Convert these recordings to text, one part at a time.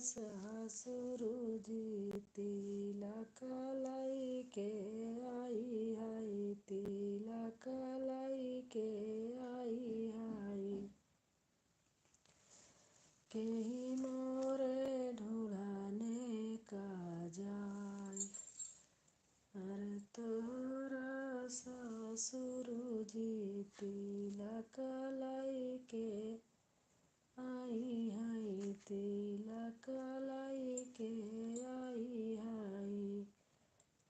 सूरज तिलक लाई के आई हाय, तिलक लाई के आई हाय। केही मोरे ढूढ़ाने का जाय, अरे तोरा ससुर जी तिलक लाई के आई हाय, तिलक लाई के आई हाय।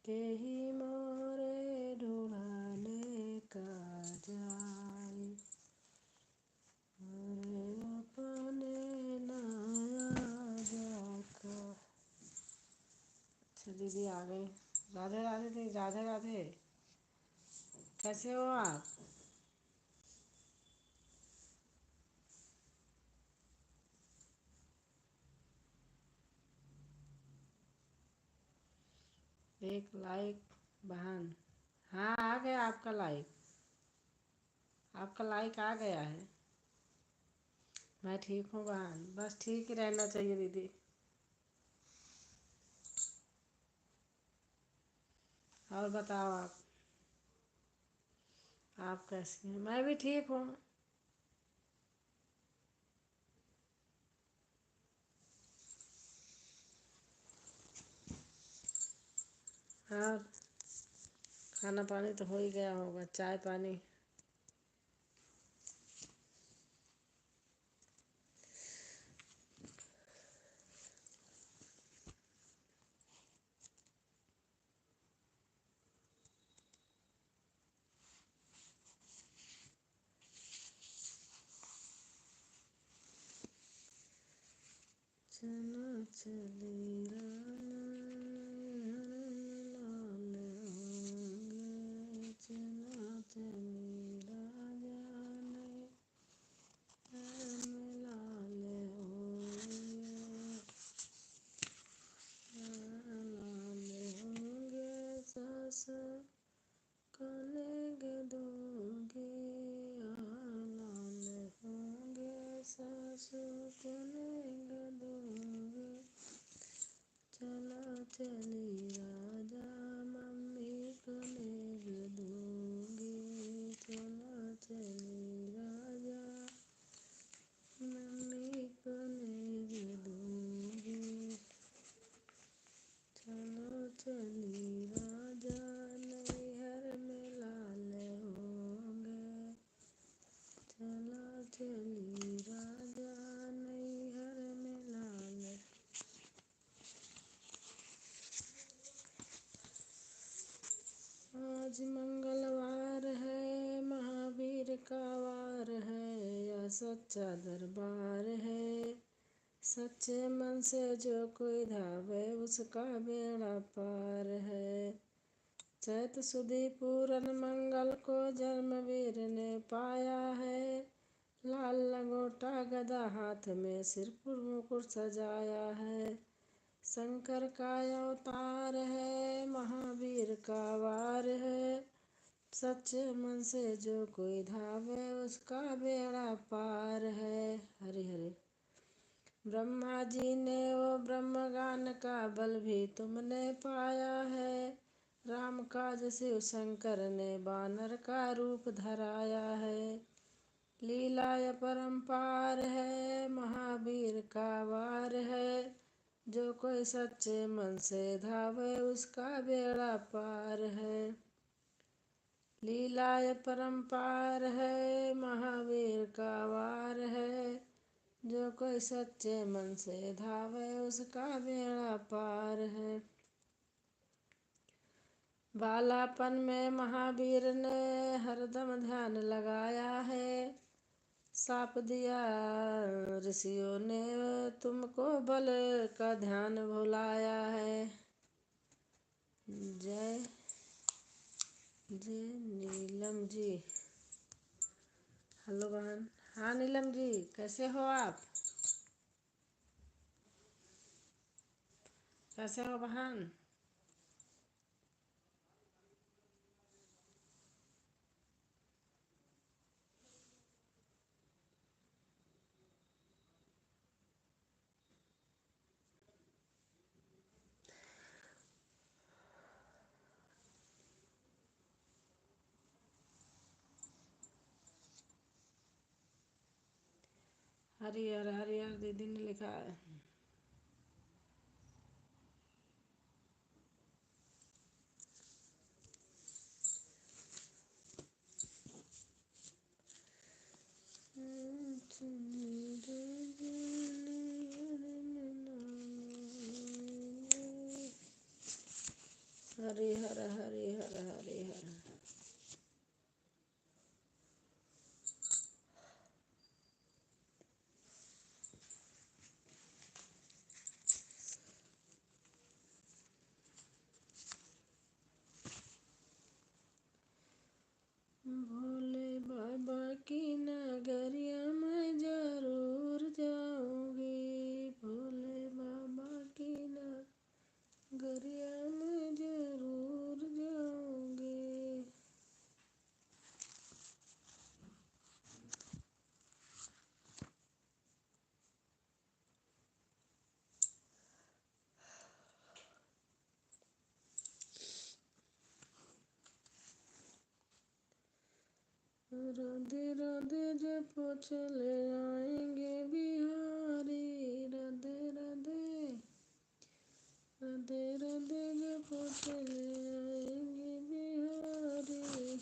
केही मोरे ढूढ़ाने का जाय, अरे अपने नया जाका। अच्छा दीदी आ गई। राधे राधे दी, राधे राधे। कैसे हो आप? एक लाइक बहन। हाँ आ गया आपका लाइक, आपका लाइक आ गया है। मैं ठीक हूँ बहन, बस ठीक ही रहना चाहिए दीदी। और बताओ आप कैसी हैं? मैं भी ठीक हूँ। और खाना पानी तो हो ही गया होगा, चाय पानी। चलो चली राना लाल होंगे, चलो चली राजा ने लाल होंगे, लाल होंगे सास कनेग दोगे, लाल होंगे सासु कनेग दोगे। चलो चली राजा मम्मी कनेग दोगे, चलो चली राजा मम्मी कनेग दोगे। चलो चली राजा नैहर में लाल होंगे, चलो चली राजा नैहर में लाल। आज मंगलवार है, महावीर का वार है, यह सच्चा दरबार है। सच्चे मन से जो कोई धावे उसका बेड़ा पार है। चैत सुदी पूरन मंगल को जन्मवीर ने पाया है। लाल लंगोटा गदा हाथ में सिर पर मुकुट सजाया है। शंकर का अवतार है, महावीर का वार है। सच्चे मन से जो कोई धावे उसका बेड़ा पार है। हरे हरे। ब्रह्मा जी ने वो ब्रह्मगान का बल भी तुमने पाया है। राम काज शिव शंकर ने बानर का रूप धराया है। लीला अपरंपार है, महावीर का वार है। जो कोई सच्चे मन से धावे उसका बेड़ा पार है। लीला अपरंपार है, महावीर का वार है। जो कोई सच्चे मन से धावे उसका बेड़ा पार है। बालापन में महावीर ने हरदम ध्यान लगाया है। साप दिया ऋषियों ने तुमको बल का ध्यान भुलाया है। जय जय नीलम जी। हेलो बहन। हाँ नीलम जी, कैसे हो आप? कैसे हो बहन? हरिहर हरिहर दीदी ने लिखा है। हरिहर हरिहर हरिहर भोले बाबा की नगरिया में जरूर जाऊंगी। भोले बाबा की नगरिया में जरूर जाऊंगी। राधे राधे जपो चले आएंगे बिहारी। राधे राधे राधे राधे जपो चले आएंगे बिहारी।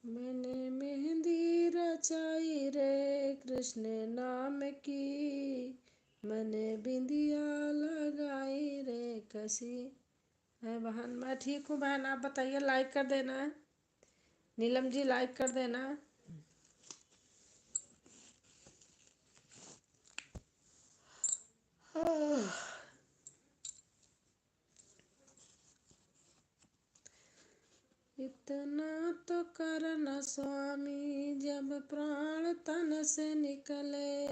मैंने मेहंदी रचाई रे कृष्ण नाम की। मैंने बिंदिया लगाई रे कसी है बहन। मैं ठीक हूँ बहन, आप बताइए। लाइक कर देना, नीलम जी लाइक कर देना। इतना तो करना स्वामी जब प्राण तन से निकले।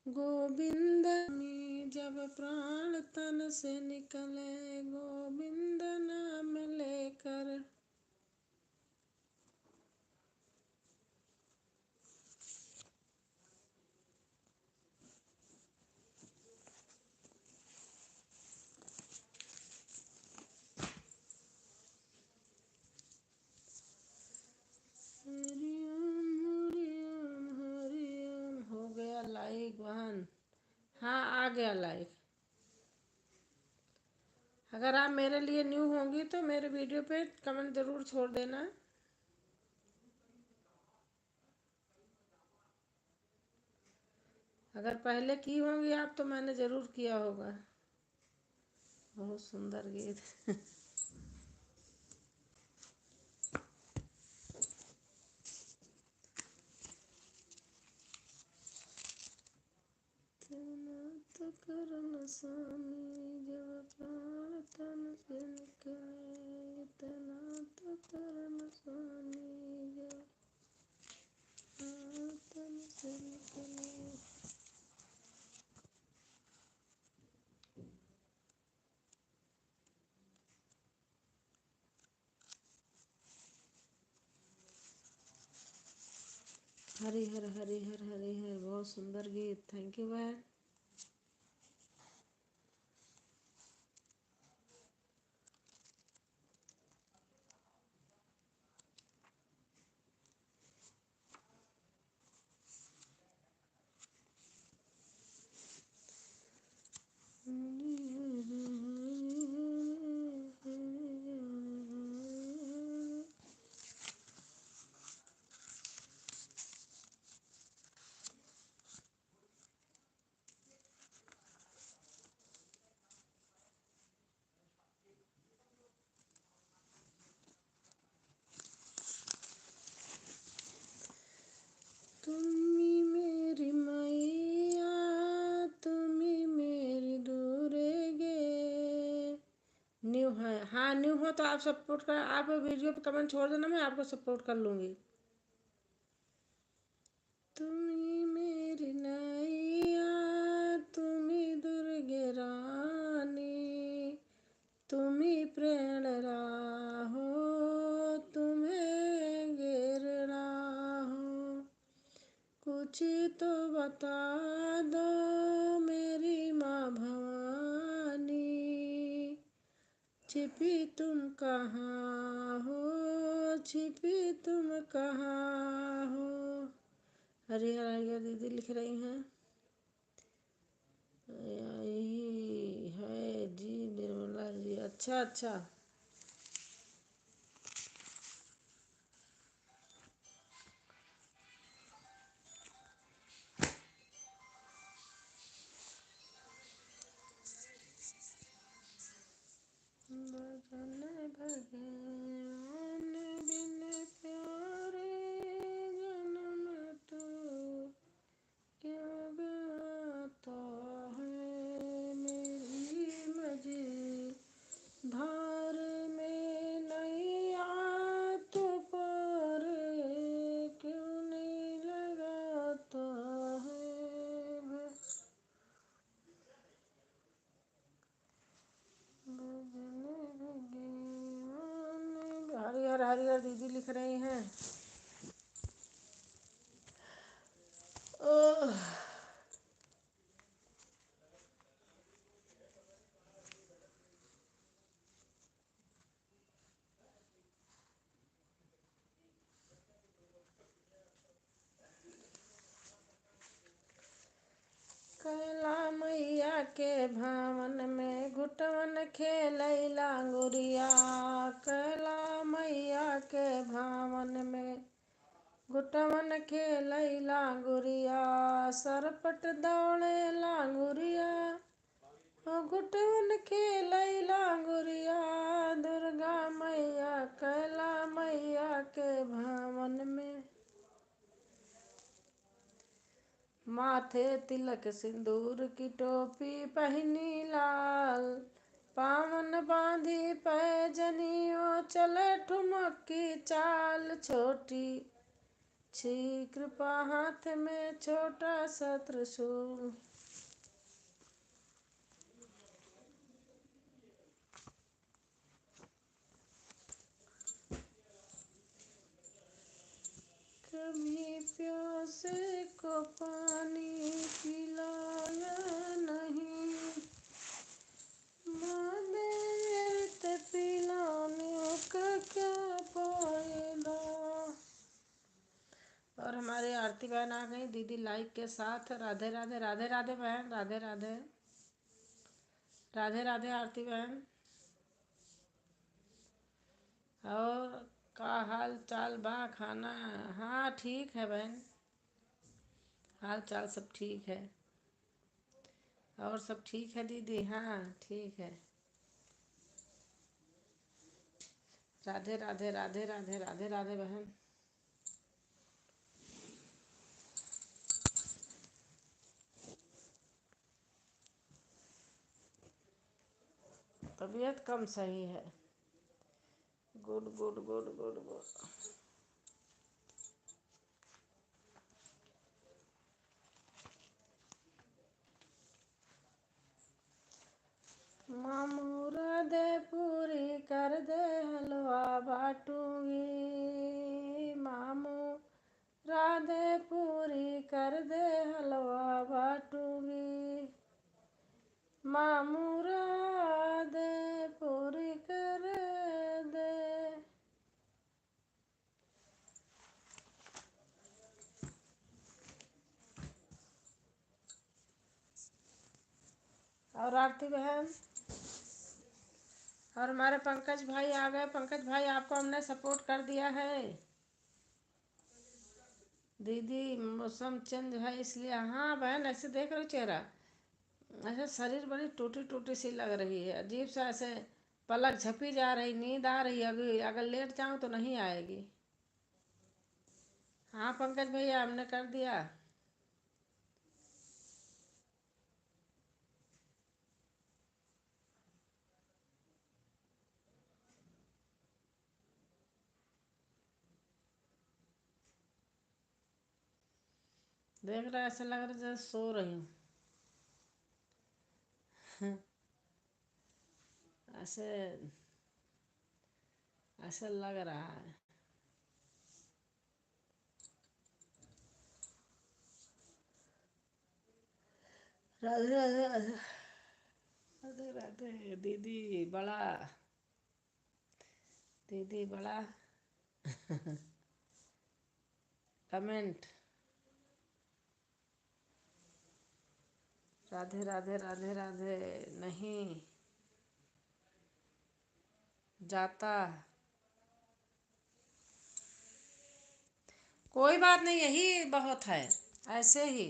गोविंद में जब प्राण तन से निकले। गोविंद नाम लेकर। हरिओम हरिओम हरिओम। हो गया लाइक बहन? हाँ आ गया लाइक। अगर आप मेरे लिए न्यू होंगी तो मेरे वीडियो पे कमेंट ज़रूर छोड़ देना। अगर पहले की होंगी आप तो मैंने ज़रूर किया होगा। बहुत सुंदर गीत। इतना तो करना स्वामी जब प्राण तन से निकले। इतना तो करना स्वामी जब प्राण तन से निकले। हरिहर हरिहर हरिहर। बहुत सुंदर गीत। थैंक यू बहन। तुम्ही मेरी मैया तुम्ही मेरी दूरेगे। न्यू है? हाँ न्यू हो तो आप सपोर्ट कर, आप वीडियो पे कमेंट छोड़ देना, मैं आपको सपोर्ट कर लूँगी। तुम्ही मेरी नैया तुम्ही दुर्गे रानी। तुम्ही प्रेरण राहो तुम्हें गिर राहो। कुछ तो बता दो मेरी माँ भवानी। छिपी तुम कहाँ हो छिपी तुम कहाँ हो। हरिहर हरिहर दीदी लिख रही हैं। यही है जी निर्मला जी। अच्छा अच्छा। भजन भगवान बिन प्यारे जन्म तो क्यों गाता है। मेरी मझधार में नैया तो पार क्यों नहीं लगाता है। हरिहर हरिहर दीदी लिख रही हैं। ओह, कैला मैया के भवन में घुटवन खेलई लांगुरिया। कैला मैया के भवन में घुटवन खेलई लांगुरिया। सरपट दौड़े लांगुरिया घुटवन खेलई लांगुरिया। दुर्गा मैया कैला मैया के भवन में। माथे तिलक सिंदूर की टोपी पहनी लाल। पावन बांधी पैजनियों चले ठुमक की चाल। छोटी छी कृपा हाथ में छोटा सा त्रिशूल। कभी प्यासे को पानी पिलाया नहीं। माँ मेरे पिलाने का क्या फायदा। और हमारी आरती बहन आ गई दीदी लाइक के साथ। राधे राधे राधे राधे बहन। राधे राधे राधे राधे आरती बहन। और का हाल चाल बा। खाना हाँ ठीक है बहन। हाल चाल सब ठीक है। और सब ठीक है दीदी। हाँ ठीक है। राधे राधे राधे राधे राधे राधे बहन। तबीयत कम सही है। Good good good good good. मामूरा दे पूरी कर दे हलवा बाटूंगी। मामू राधे पूरी कर दे हलवा बाटूंगी। मामू राधे पूरी कर दे। और आरती बहन। और हमारे पंकज भाई आ गए। पंकज भाई आपको हमने सपोर्ट कर दिया है। दीदी मौसम चेंज है इसलिए। हाँ बहन ऐसे देख रहे हो चेहरा। ऐसे शरीर बड़ी टूटी टूटी सी लग रही है। अजीब सा ऐसे पलक झपी जा रही। नींद आ रही है। अभी अगर लेट जाऊं तो नहीं आएगी। हाँ पंकज भैया हमने कर दिया। देख रहा है ऐसा लग रहा है जैसे सो रही हूँ। ऐसे ऐसा लग रहा है। राधे राधे राधे राधे राधे। दीदी बड़ा कमेंट। राधे राधे राधे राधे। नहीं जाता। कोई बात नहीं, यही बहुत है। ऐसे ही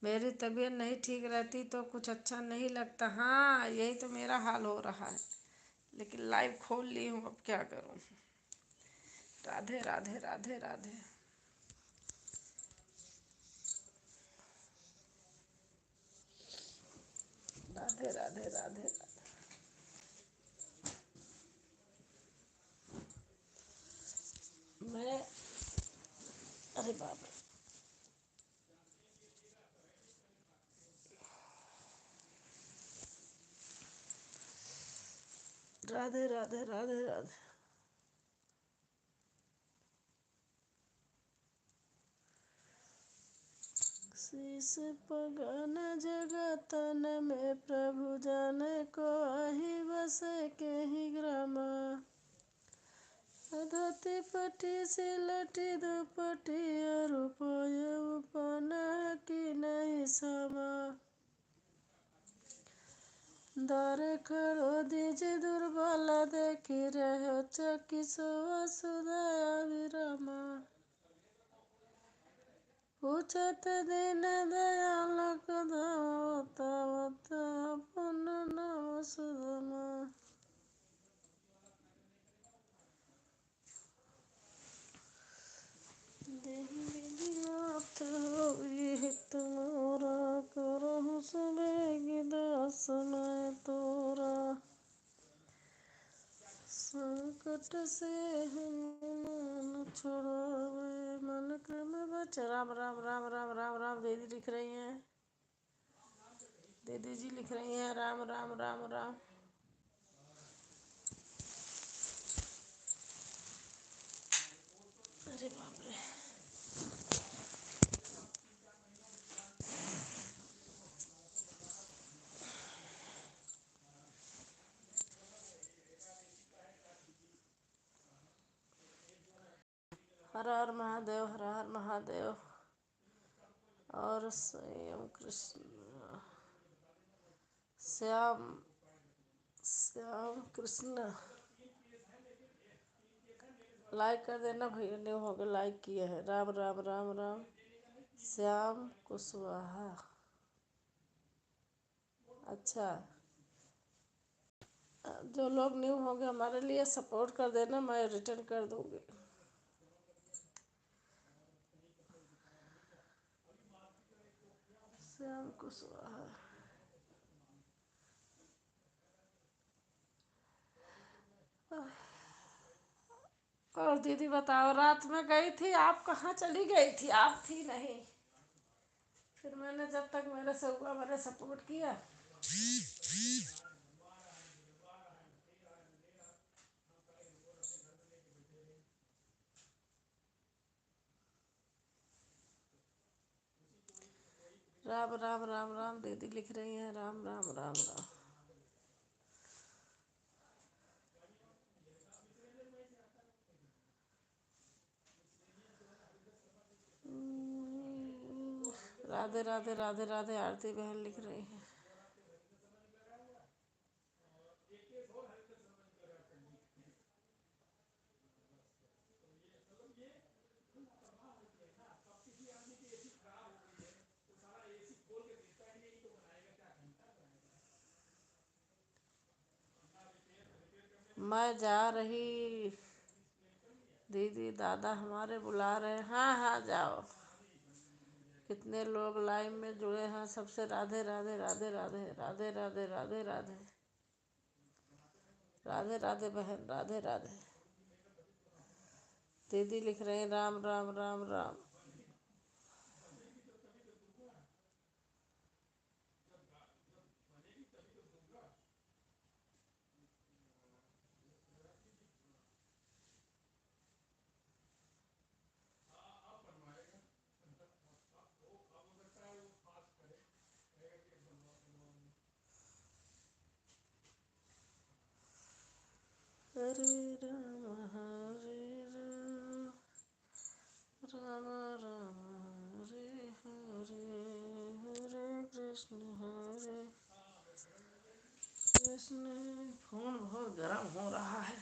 मेरी तबीयत नहीं ठीक रहती तो कुछ अच्छा नहीं लगता। हाँ, यही तो मेरा हाल हो रहा है, लेकिन लाइव खोल ली हूँ, अब क्या करूँ। राधे राधे राधे राधे। राधे राधे राधे राधे। मैं, अरे बाप रे। राधे राधे राधे राधे। शीश पगन जगतन में प्रभु जाने को आही बसे के ही ग्रामा। धोती पटी सिलटी दुपटी और उपाय उपना की नहीं समा। दर खड़ो दीज दुर्बल देखी रहो चकी सो सुदया विरमा। पूछत दिन दयाल कदावत पुन नव सुदमा। देहि विधिनाथ होई हित मोरा करहु सुबेग दास मैं तोरा। संकट से हनुमान छुड़ावे मन क्रम बच। राम राम राम राम राम राम। दीदी लिख रही हैं, दीदी जी लिख रही हैं राम राम राम राम। अरे बाप रे। हर हर महादेव, हर हर महादेव। और स्वयं कृष्ण, श्याम श्याम कृष्ण। लाइक कर देना भैया, न्यू हो गए, लाइक किए हैं। राम राम राम राम। श्याम कुशवाहा। अच्छा, जो लोग न्यू होंगे हमारे लिए सपोर्ट कर देना, मैं रिटर्न कर दूंगी। श्याम कुशवाहा। और दीदी बताओ, रात में गई थी, आप कहाँ चली गई थी? आप थी नहीं। फिर मैंने जब तक मेरे से हुआ मैंने सपोर्ट किया। राम राम राम राम। दीदी लिख रही हैं राम राम राम राम। राधे राधे राधे राधे। आरती बहन लिख रही हैं। मैं जा रही दीदी, दादा हमारे बुला रहे हैं। हाँ हाँ जाओ। कितने लोग लाइव में जुड़े हैं, सबसे राधे राधे राधे राधे राधे राधे राधे राधे राधे राधे बहन, राधे राधे। दीदी लिख रहे हैं राम राम राम राम। हरे राम हरे राम राम हरे हरे, हरे कृष्ण कृष्ण। फोन बहुत गर्म हो रहा है।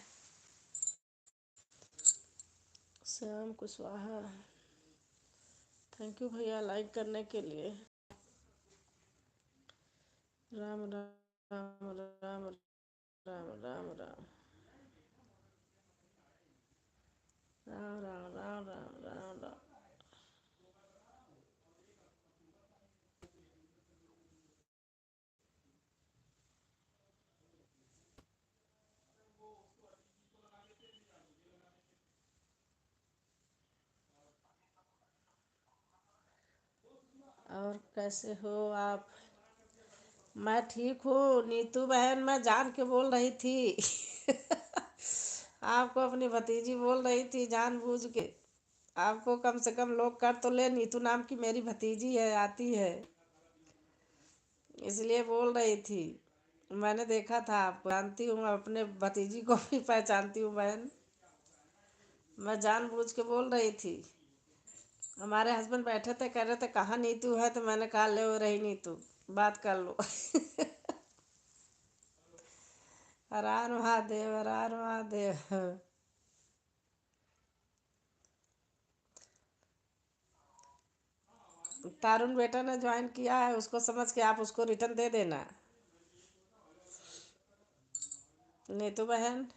श्याम कुशवाहा, थैंक यू भैया लाइक करने के लिए। राम राम राम राम राम राम राम राम राम राम राम राम। और कैसे हो आप? मैं ठीक हूँ नीतू बहन, मैं जान के बोल रही थी। आपको अपनी भतीजी बोल रही थी जानबूझ के। आपको कम से कम लोग कर तो ले, नीतू नाम की मेरी भतीजी है, आती है, इसलिए बोल रही थी। मैंने देखा था आपको, जानती हूँ, मैं अपने भतीजी को भी पहचानती हूँ बहन। मैं जानबूझ के बोल रही थी। हमारे हस्बैंड बैठे थे, कह रहे थे कहाँ नीतू है, तो मैंने कहा ले वो रही नीतू, बात कर लो। हर हर महादेव, हर हर महादेव। तारुण बेटा ने ज्वाइन किया है, उसको समझ के आप उसको रिटर्न दे देना। नीतू बहन,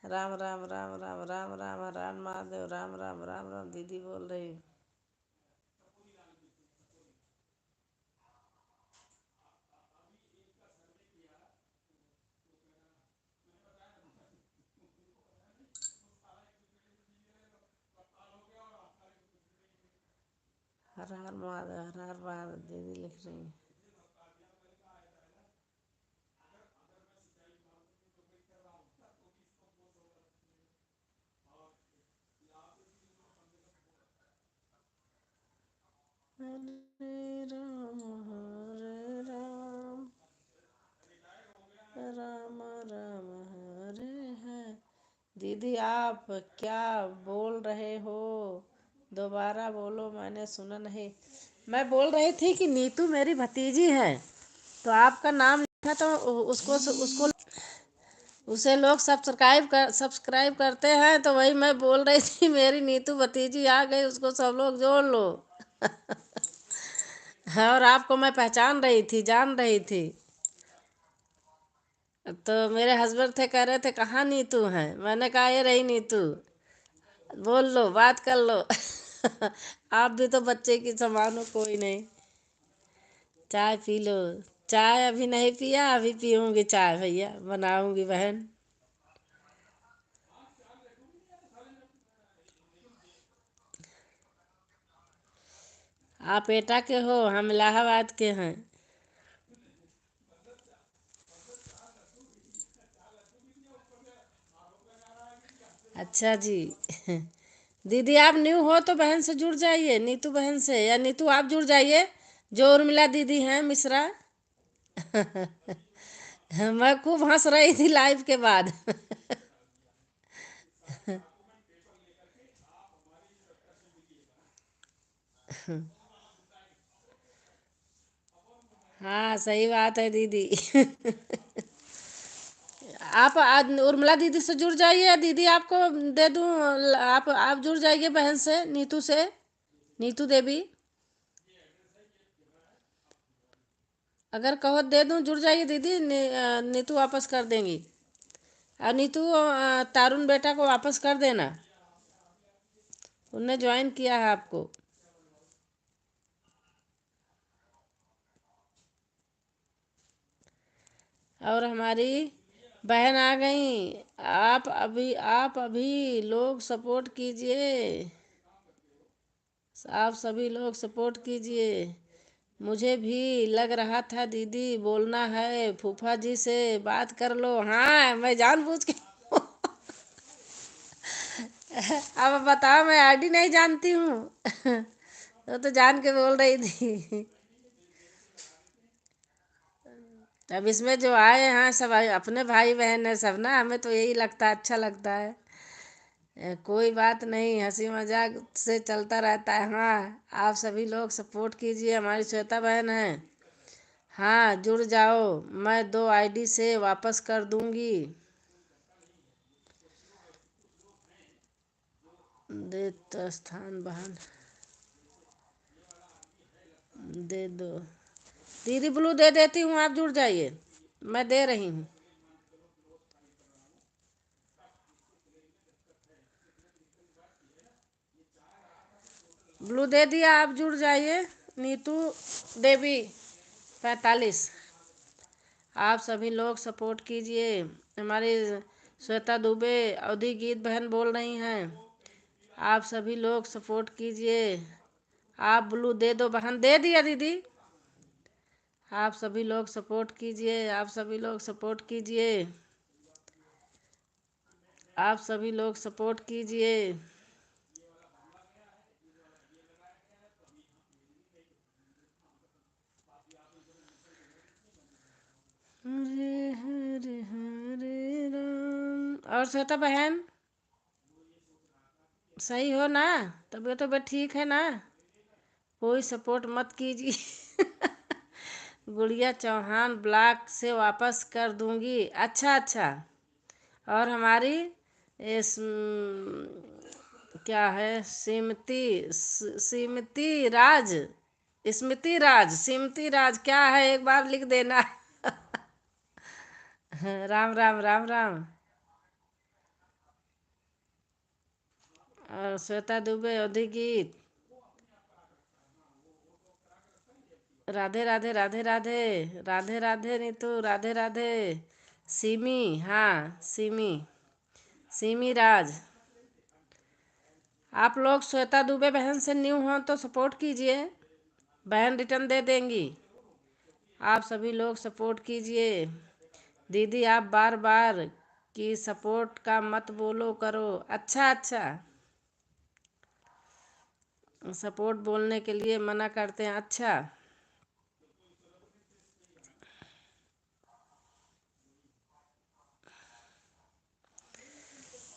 राम राम राम राम राम राम, हर हर महादेव, राम राम राम राम दीदी बोल रही। हर हर महादेव, हर हर महादेव दीदी लिख रही। हरे राम राम राम हरे है। दीदी आप क्या बोल रहे हो? दोबारा बोलो, मैंने सुना नहीं। मैं बोल रही थी कि नीतू मेरी भतीजी है, तो आपका नाम लिखा तो उसको उसको उसे लोग सब्सक्राइब करते हैं, तो वही मैं बोल रही थी मेरी नीतू भतीजी आ गई, उसको सब लोग जोड़ लो। और आपको मैं पहचान रही थी, जान रही थी। तो मेरे हस्बैंड थे, कह रहे थे कहाँ नीतू है, मैंने कहा ये रही नीतू, बोल लो, बात कर लो। आप भी तो बच्चे की समान हो, कोई नहीं। चाय पी लो। चाय अभी नहीं पिया, अभी पीऊंगी चाय भैया, बनाऊंगी बहन। आप एटा के हो, हम इलाहाबाद के हैं। अच्छा जी। दीदी आप न्यू हो तो बहन से जुड़ जाइए, नीतू बहन से, या नीतू आप जुड़ जाइए, जो उर्मिला दीदी हैं मिश्रा। मैं खूब हंस रही थी लाइव के बाद। हाँ सही बात है दीदी। आप आज उर्मिला दीदी से जुड़ जाइए, या दीदी आपको दे दूं, आप जुड़ जाइए बहन से, नीतू से, नीतू देवी। अगर कहो दे दूं, जुड़ जाइए दीदी, नीतू वापस कर देंगी। और नीतू तारुण बेटा को वापस कर देना, उनने ज्वाइन किया है आपको। और हमारी बहन आ गई। आप अभी लोग सपोर्ट कीजिए, आप सभी लोग सपोर्ट कीजिए। मुझे भी लग रहा था दीदी बोलना है, फूफा जी से बात कर लो। हाँ मैं जानबूझ के। अब बताओ, मैं आईडी नहीं जानती हूँ। तो जान के बोल रही थी। अब इसमें जो आए हैं सब अपने भाई बहन है सब ना, हमें तो यही लगता है, अच्छा लगता है। कोई बात नहीं, हंसी मजाक से चलता रहता है। हाँ, आप सभी लोग सपोर्ट कीजिए, हमारी श्वेता बहन है। हाँ, जुड़ जाओ, मैं 2 आईडी से वापस कर दूंगी। दे तो स्थान बहन दे दो। दीदी ब्लू दे देती हूँ, आप जुड़ जाइए, मैं दे रही हूँ। ब्लू दे दिया, आप जुड़ जाइए। नीतू देवी 45। आप सभी लोग सपोर्ट कीजिए। हमारी श्वेता दुबे अवधि गीत बहन बोल रही हैं, आप सभी लोग सपोर्ट कीजिए। आप ब्लू दे दो बहन, दे दिया दीदी। आप सभी लोग सपोर्ट कीजिए, आप सभी लोग सपोर्ट कीजिए, आप सभी लोग सपोर्ट कीजिए। हरे हरे हरे राम। और श्वेता बहन सही हो ना? तबीयत तबीयत ठीक है ना? कोई सपोर्ट मत कीजिए। गुड़िया चौहान ब्लॉक से वापस कर दूंगी। अच्छा अच्छा। और हमारी इस क्या है, सीमती राज, स्मृति राज, सिमती राज क्या है, एक बार लिख देना। राम राम राम राम। और श्वेता दुबे अवधि गीत, राधे राधे राधे राधे राधे राधे नीतू, राधे राधे। सिमी, हाँ सिमी, सिमी राज। आप लोग श्वेता दुबे बहन से न्यू हो तो सपोर्ट कीजिए, बहन रिटर्न दे देंगी। आप सभी लोग सपोर्ट कीजिए। दीदी आप बार बार की सपोर्ट का मत बोलो करो। अच्छा अच्छा, सपोर्ट बोलने के लिए मना करते हैं। अच्छा,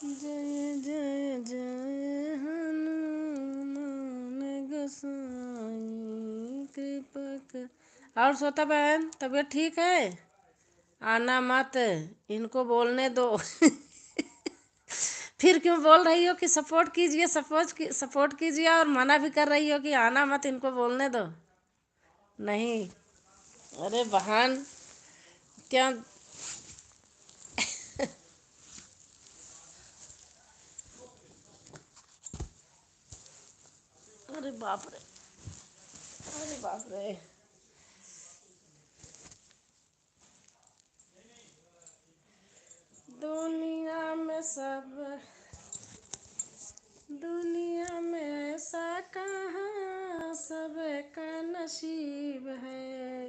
जय जय जय हनुमान गोसाई कृपा। और श्रोता बहन तबीयत ठीक है? आना मत, इनको बोलने दो। फिर क्यों बोल रही हो कि सपोर्ट कीजिए, सपोर्ट कीजिए, और मना भी कर रही हो कि आना मत, इनको बोलने दो। नहीं, अरे बहन क्या, अरे बाप रे, अरे बाप रे। दुनिया में सब, दुनिया में ऐसा कहाँ सबका नसीब है।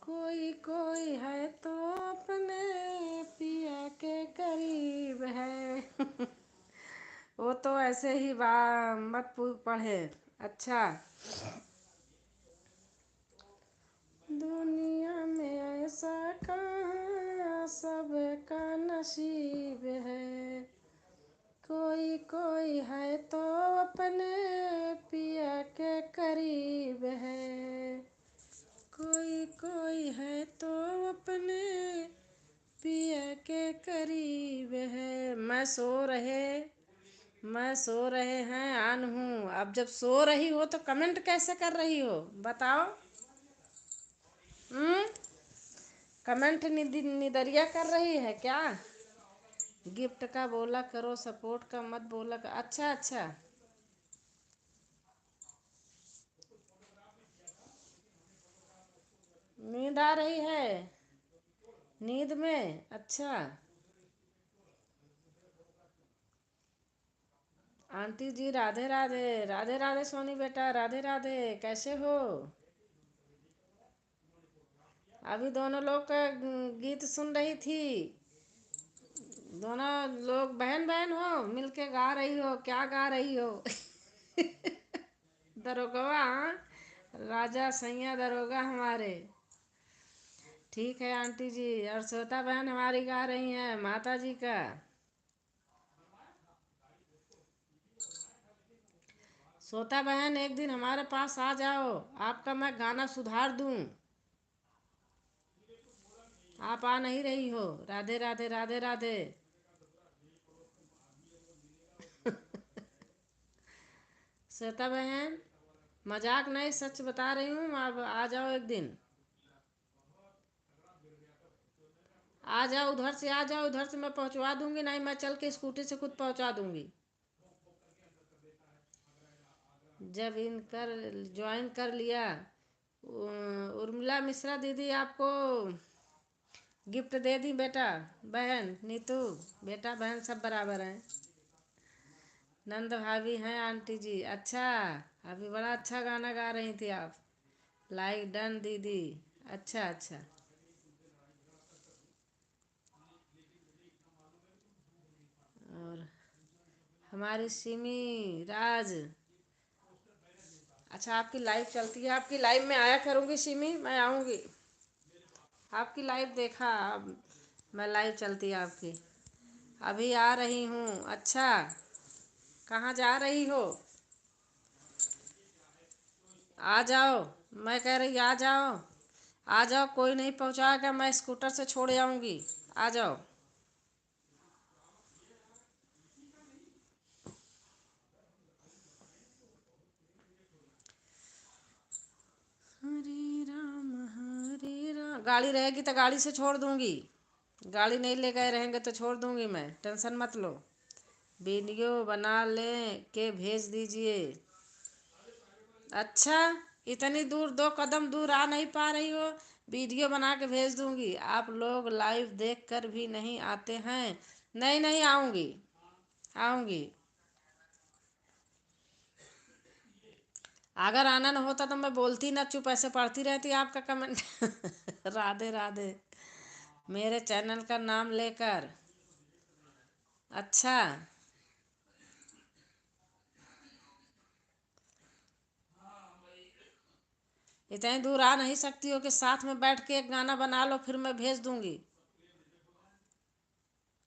कोई कोई है तो अपने पिया के करीब है। वो तो ऐसे ही मत पढ़े। अच्छा, दुनिया में ऐसा कहाँ सबका नसीब है। कोई कोई है तो अपने पिया के करीब है। कोई कोई है तो अपने पिया के करीब है। मैं सो रहे हैं आन हूँ। अब जब सो रही हो तो कमेंट कैसे कर रही हो बताओ? हम्म, कमेंट निदरिया कर रही है क्या? गिफ्ट का बोला करो, सपोर्ट का मत बोला कर। अच्छा अच्छा, नींद आ रही है, नींद में। अच्छा, आंटी जी राधे राधे, राधे राधे सोनी बेटा, राधे राधे, कैसे हो? अभी दोनों लोग का गीत सुन रही थी। दोनों लोग बहन बहन हो, मिलके गा रही हो, क्या गा रही हो? दरोगवा, हाँ? राजा सैया दरोगा हमारे। ठीक है आंटी जी। और श्वेता बहन हमारी गा रही हैं माता जी का। श्वेता बहन एक दिन हमारे पास आ जाओ, आपका मैं गाना सुधार दूं। आप आ नहीं रही हो। राधे राधे राधे राधे। श्वेता बहन, मजाक नहीं, सच बता रही हूँ, आप आ जाओ एक दिन। आ जाओ, उधर से आ जाओ, उधर से मैं पहुंचवा दूंगी, नहीं मैं चल के स्कूटी से खुद पहुंचा दूंगी। जब इन कर ज्वाइन कर लिया। उर्मिला मिश्रा दीदी आपको गिफ्ट दे दी बेटा। बहन नीतू, बेटा बहन सब बराबर हैं। नंद भाभी हैं आंटी जी। अच्छा, अभी बड़ा अच्छा गाना गा रही थी आप। लाइक डन दीदी। अच्छा अच्छा। और हमारी सिमी राज। अच्छा, आपकी लाइव चलती है, आपकी लाइव में आया करूँगी सिमी, मैं आऊँगी। आपकी लाइव देखा अब, मैं लाइव चलती है आपकी। अभी आ रही हूँ। अच्छा, कहाँ जा रही हो? आ जाओ, मैं कह रही आ जाओ। आ जाओ, कोई नहीं पहुँचाएगा, मैं स्कूटर से छोड़ आऊँगी। आ जाओ। हरे राम, गाड़ी रहेगी तो गाड़ी से छोड़ दूँगी। गाड़ी नहीं ले गए रहेंगे तो छोड़ दूँगी मैं, टेंशन मत लो। वीडियो बना ले के भेज दीजिए। अच्छा, इतनी दूर, 2 कदम दूर आ नहीं पा रही हो? वीडियो बना के भेज दूंगी। आप लोग लाइव देख कर भी नहीं आते हैं। नहीं नहीं, आऊंगी आऊंगी। अगर आना न होता तो मैं बोलती ना, चुप ऐसे पढ़ती रहती आपका कमेंट। राधे राधे। मेरे चैनल का नाम लेकर। अच्छा, इतनी दूर आ नहीं सकती हो कि साथ में बैठ के एक गाना बना लो, फिर मैं भेज दूंगी।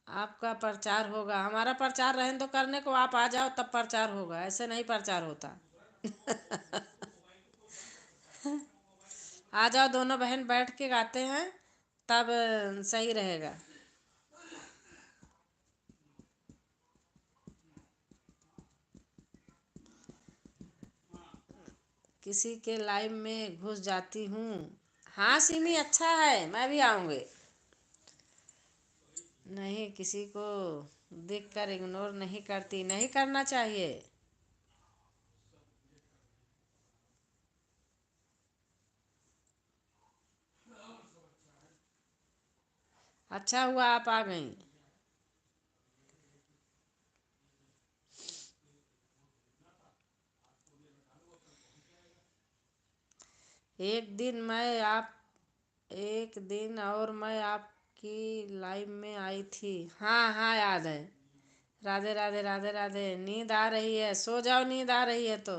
आपका प्रचार होगा, हमारा प्रचार रहने दो करने को, आप आ जाओ तब प्रचार होगा, ऐसे नहीं प्रचार होता। आ जाओ, दोनों बहन बैठ के गाते हैं, तब सही रहेगा। किसी के लाइव में घुस जाती हूँ। हाँ सिमी, अच्छा है, मैं भी आऊँगी। नहीं, किसी को देख कर इग्नोर नहीं करती, नहीं करना चाहिए। अच्छा हुआ आप आ गई। एक दिन मैं आप एक दिन और मैं आपकी लाइव में आई थी। हाँ हाँ, याद है। राधे राधे राधे राधे। नींद आ रही है, सो जाओ, नींद आ रही है तो।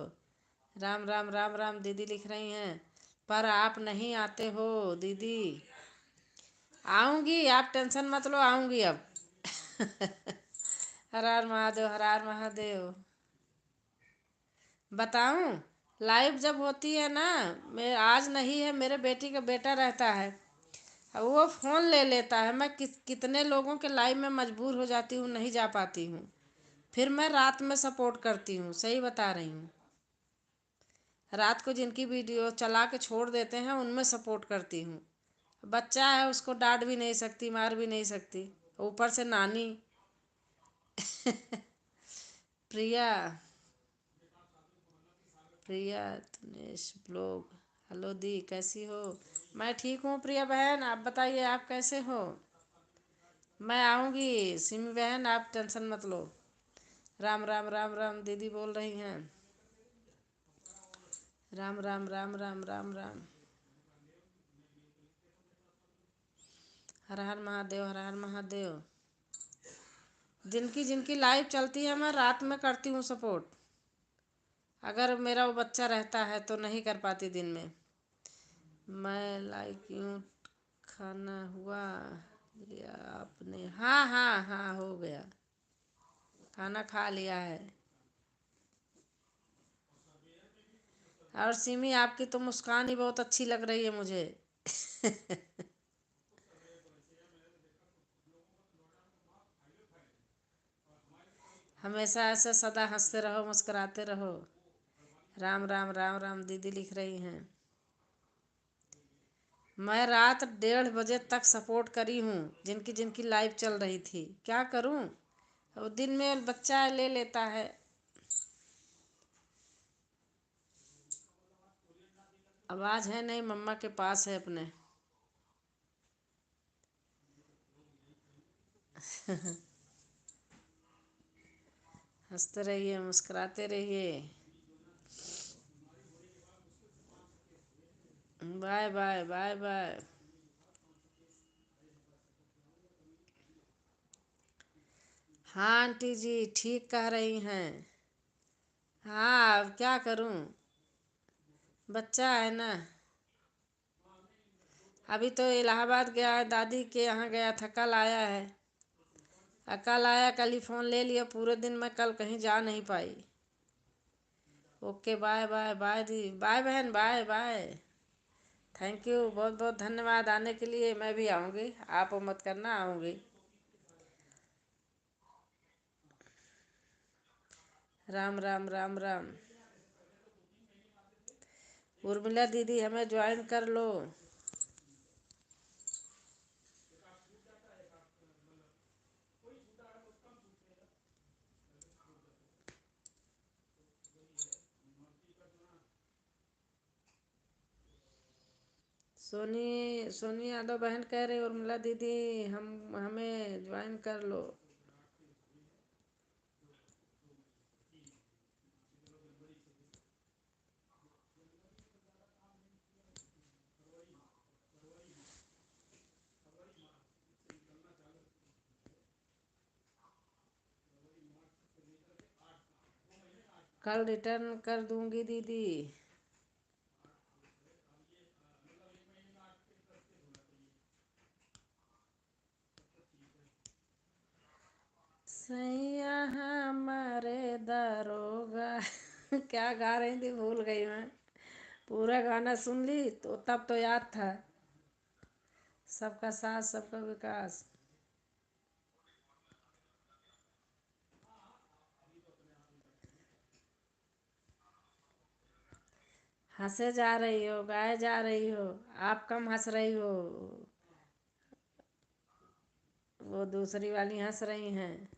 राम राम राम राम दीदी लिख रही हैं। पर आप नहीं आते हो दीदी। आऊंगी, आप टेंशन मत लो, आऊंगी अब। हर हर महादेव, हर हर महादेव। बताऊं, लाइव जब होती है ना, मैं आज नहीं है, मेरे बेटी का बेटा रहता है, वो फ़ोन ले लेता है। मैं कितने लोगों के लाइव में मजबूर हो जाती हूँ, नहीं जा पाती हूँ। फिर मैं रात में सपोर्ट करती हूँ, सही बता रही हूँ। रात को जिनकी वीडियो चला के छोड़ देते हैं, उनमें सपोर्ट करती हूँ। बच्चा है, उसको डांट भी नहीं सकती, मार भी नहीं सकती, ऊपर से नानी। प्रिया, प्रिया दिनेश ब्लॉग। हेलो दी, कैसी हो? मैं ठीक हूँ प्रिया बहन, आप बताइए आप कैसे हो? मैं आऊँगी सिमी बहन, आप टेंशन मत लो। राम राम राम राम दीदी बोल रही हैं। राम राम राम राम राम राम। हर हर महादेव, हर हर महादेव। जिनकी जिनकी लाइव चलती है, मैं रात में करती हूँ सपोर्ट। अगर मेरा वो बच्चा रहता है तो नहीं कर पाती दिन में। मैं लाइक यूँ। खाना हुआ लिया आपने? हाँ हाँ हाँ, हो गया, खाना खा लिया है। और सिमी, आपकी तो मुस्कान ही बहुत अच्छी लग रही है मुझे। हमेशा ऐसे सदा हंसते रहो, मुस्कुराते रहो। राम राम राम राम, दीदी लिख रही हैं। मैं रात 1:30 बजे तक सपोर्ट करी हूँ, जिनकी जिनकी लाइव चल रही थी। क्या करूँ, और दिन में बच्चा ले लेता है। आवाज़ है नहीं, मम्मा के पास है अपने। हंसते रहिए, मुस्कुराते रहिए। Bye bye bye bye. हाँ आंटी जी, ठीक कह रही हैं। हाँ, अब क्या करूं, बच्चा है ना। अभी तो इलाहाबाद गया है, दादी के यहाँ गया था, कल आया है। कल आया, कल ही फ़ोन ले लिया। पूरे दिन मैं कल कहीं जा नहीं पाई। ओके, बाय बाय बाय दी, बाय बहन, बाय बाय। थैंक यू, बहुत बहुत धन्यवाद आने के लिए। मैं भी आऊँगी, आप मत करना, आऊँगी। राम राम राम राम। उर्मिला दीदी, हमें ज्वाइन कर लो। सोनी सोनी यादव बहन कह रही, उर्मिला दीदी, हम हमें ज्वाइन कर लो। कल रिटर्न कर दूंगी दीदी। सैया हमारे दरोगा। क्या गा रही थी, भूल गई मैं। पूरा गाना सुन ली तो तब तो याद था। सबका साथ सबका विकास। हंसे जा रही हो, गाए जा रही हो। आप कम हंस रही हो, वो दूसरी वाली हंस रही हैं।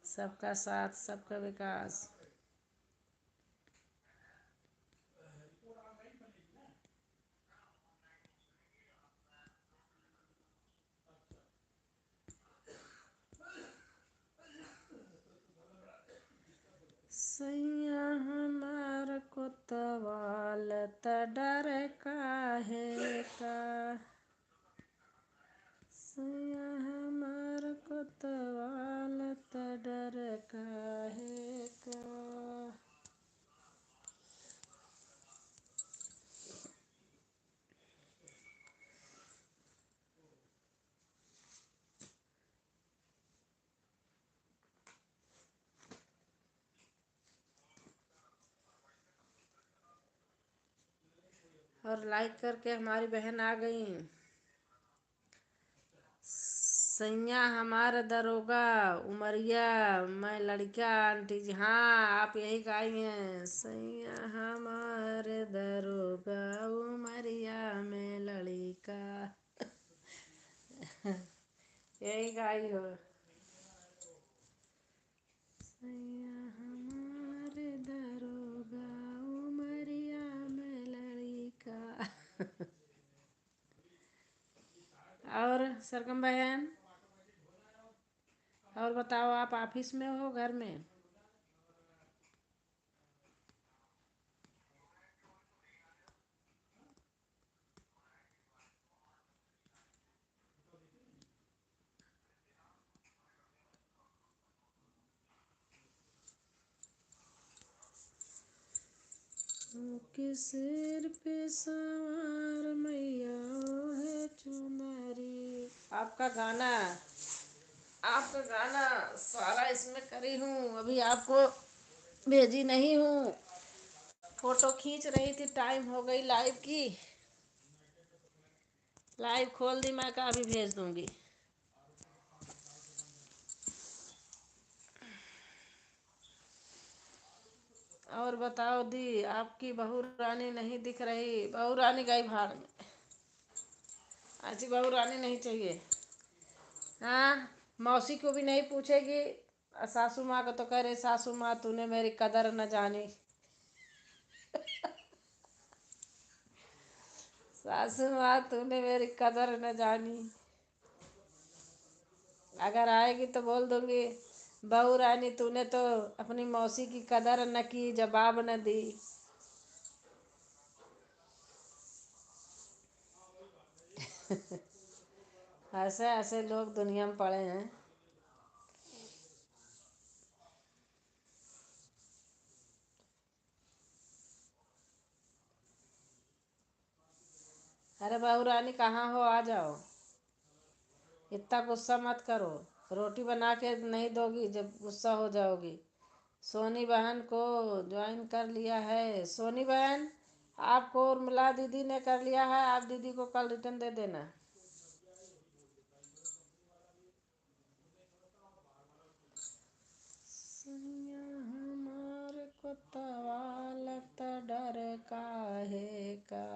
सबका साथ सबका विकास। सैया हमार कोतवाल त डर काहे का। सैया हमार कोतवाल त डर काहे का। और लाइक करके हमारी बहन आ गई। सैया हमार दरोगा, उमरिया मैं लड़का। आंटी जी, हाँ आप यही गाई हैं। सैया हमार दरोगा, उमरिया में लड़का। यही गाई हो। सैया हमार दरोगा, उमरिया में लड़का। और सरगम बहन, और बताओ, आप ऑफिस में हो घर में? के सिर पे सवार मैया, ओ है चुनरी। आपका गाना आपका गाना सारा इसमें करी हूँ, अभी आपको भेजी नहीं हूँ। फोटो खींच रही थी, टाइम हो गई लाइव की। लाइव खोल दी, मैं कहा अभी भेज दूंगी। और बताओ दी, आपकी बहू रानी नहीं दिख रही। बहू रानी गई भाड़ में। ऐसी बहू रानी नहीं चाहिए। हाँ, मौसी को भी नहीं पूछेगी। सासू माँ को तो कह रहे, सासू माँ तूने मेरी कदर न जानी। सासू माँ तूने मेरी कदर न जानी। अगर आएगी तो बोल दूंगी, बहू रानी तूने तो अपनी मौसी की कदर न की, जवाब न दी। ऐसे ऐसे लोग दुनिया में पड़े हैं। अरे बहू रानी कहाँ हो, आ जाओ। इतना गुस्सा मत करो। रोटी बना के नहीं दोगी जब गुस्सा हो जाओगी। सोनी बहन को ज्वाइन कर लिया है। सोनी बहन, आपको उर्मिला दीदी ने कर लिया है, आप दीदी को कल रिटर्न दे देना। सैया हमार कोतवा लत डर काहे का।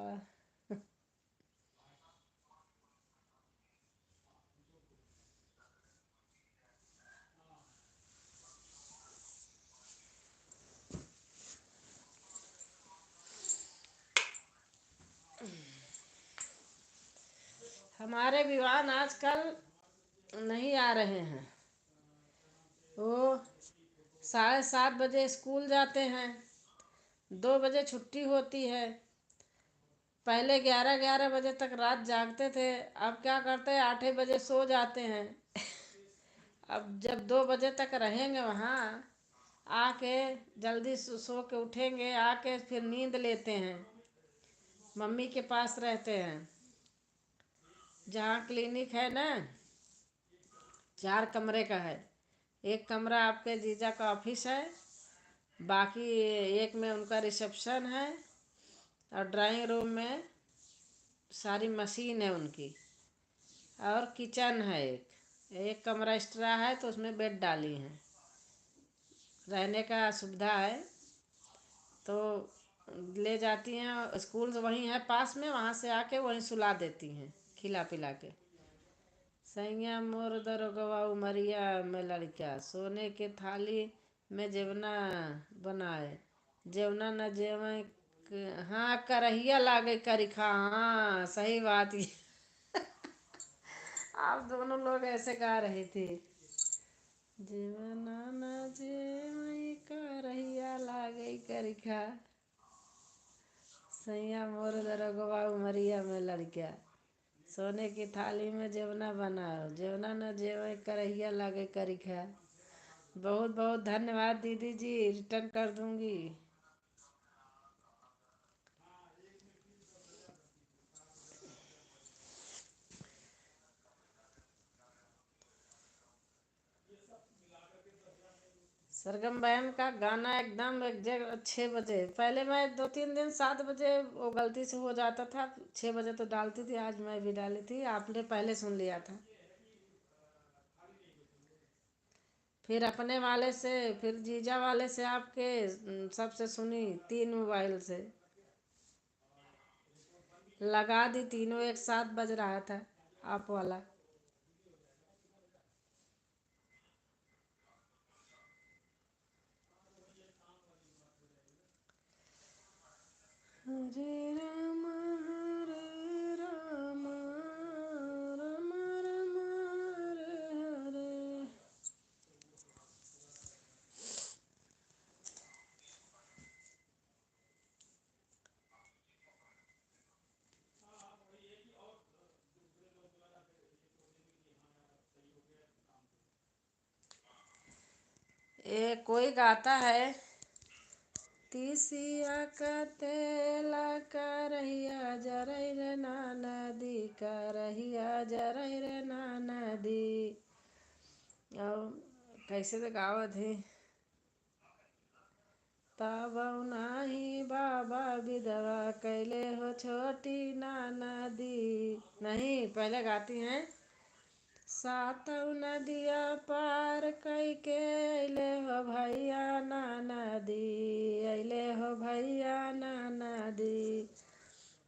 हमारे विवान आजकल नहीं आ रहे हैं। वो 7:30 बजे स्कूल जाते हैं, 2 बजे छुट्टी होती है। पहले 11-11 बजे तक रात जागते थे, अब क्या करते हैं, 8 बजे सो जाते हैं। अब जब 2 बजे तक रहेंगे वहाँ, आके जल्दी सो के उठेंगे, आके फिर नींद लेते हैं। मम्मी के पास रहते हैं। जहाँ क्लिनिक है ना, 4 कमरे का है। एक कमरा आपके जीजा का ऑफिस है, बाकी एक में उनका रिसेप्शन है, और ड्राइंग रूम में सारी मशीन है उनकी, और किचन है। एक एक कमरा एक्स्ट्रा है तो उसमें बेड डाली हैं, रहने का सुविधा है। तो ले जाती हैं, स्कूल वहीं है पास में, वहाँ से आके वहीं सुला देती हैं खिला पिला के। सैया मोर दरोगवा उमरिया में लड़का, सोने के थाली में जेवना बनाए, जेवना न जेवे। हाँ, करहिया लागे करिखा। हाँ, सही बात ये। आप दोनों लोग ऐसे गा रही थी। जेवना न जेवे करहिया लागे करिखा, सैया मोर दरोगवा उमरिया में लड़का, सोने की थाली में जेवना बनाओ, जेवना न जेवे करहिया लागे करिखा। बहुत बहुत धन्यवाद दीदी जी, रिटर्न कर दूंगी। सरगम बहन का गाना एकदम एग्जैक्ट 6 बजे। पहले मैं 2-3 दिन 7 बजे वो गलती से हो जाता था, 6 बजे तो डालती थी। आज मैं भी डाली थी, आपने पहले सुन लिया था। फिर अपने वाले से, फिर जीजा वाले से, आपके सबसे सुनी 3 मोबाइल से लगा दी, तीनों एक साथ बज रहा था आप वाला। हरे राम हरे राम, राम राम हरे हरे। ये कोई गाता है, तीसिया का तेला करहिया जरई रे नाना दी, करहिया जरई रे नाना दी। कैसे तो गावत है। तब नाही बाबा विधवा कैले हो छोटी नाना दी। नहीं, पहले गाती हैं। सातव नदिया पार कई के अले हो भैया नाना दी, अले हो भैया नाना दी।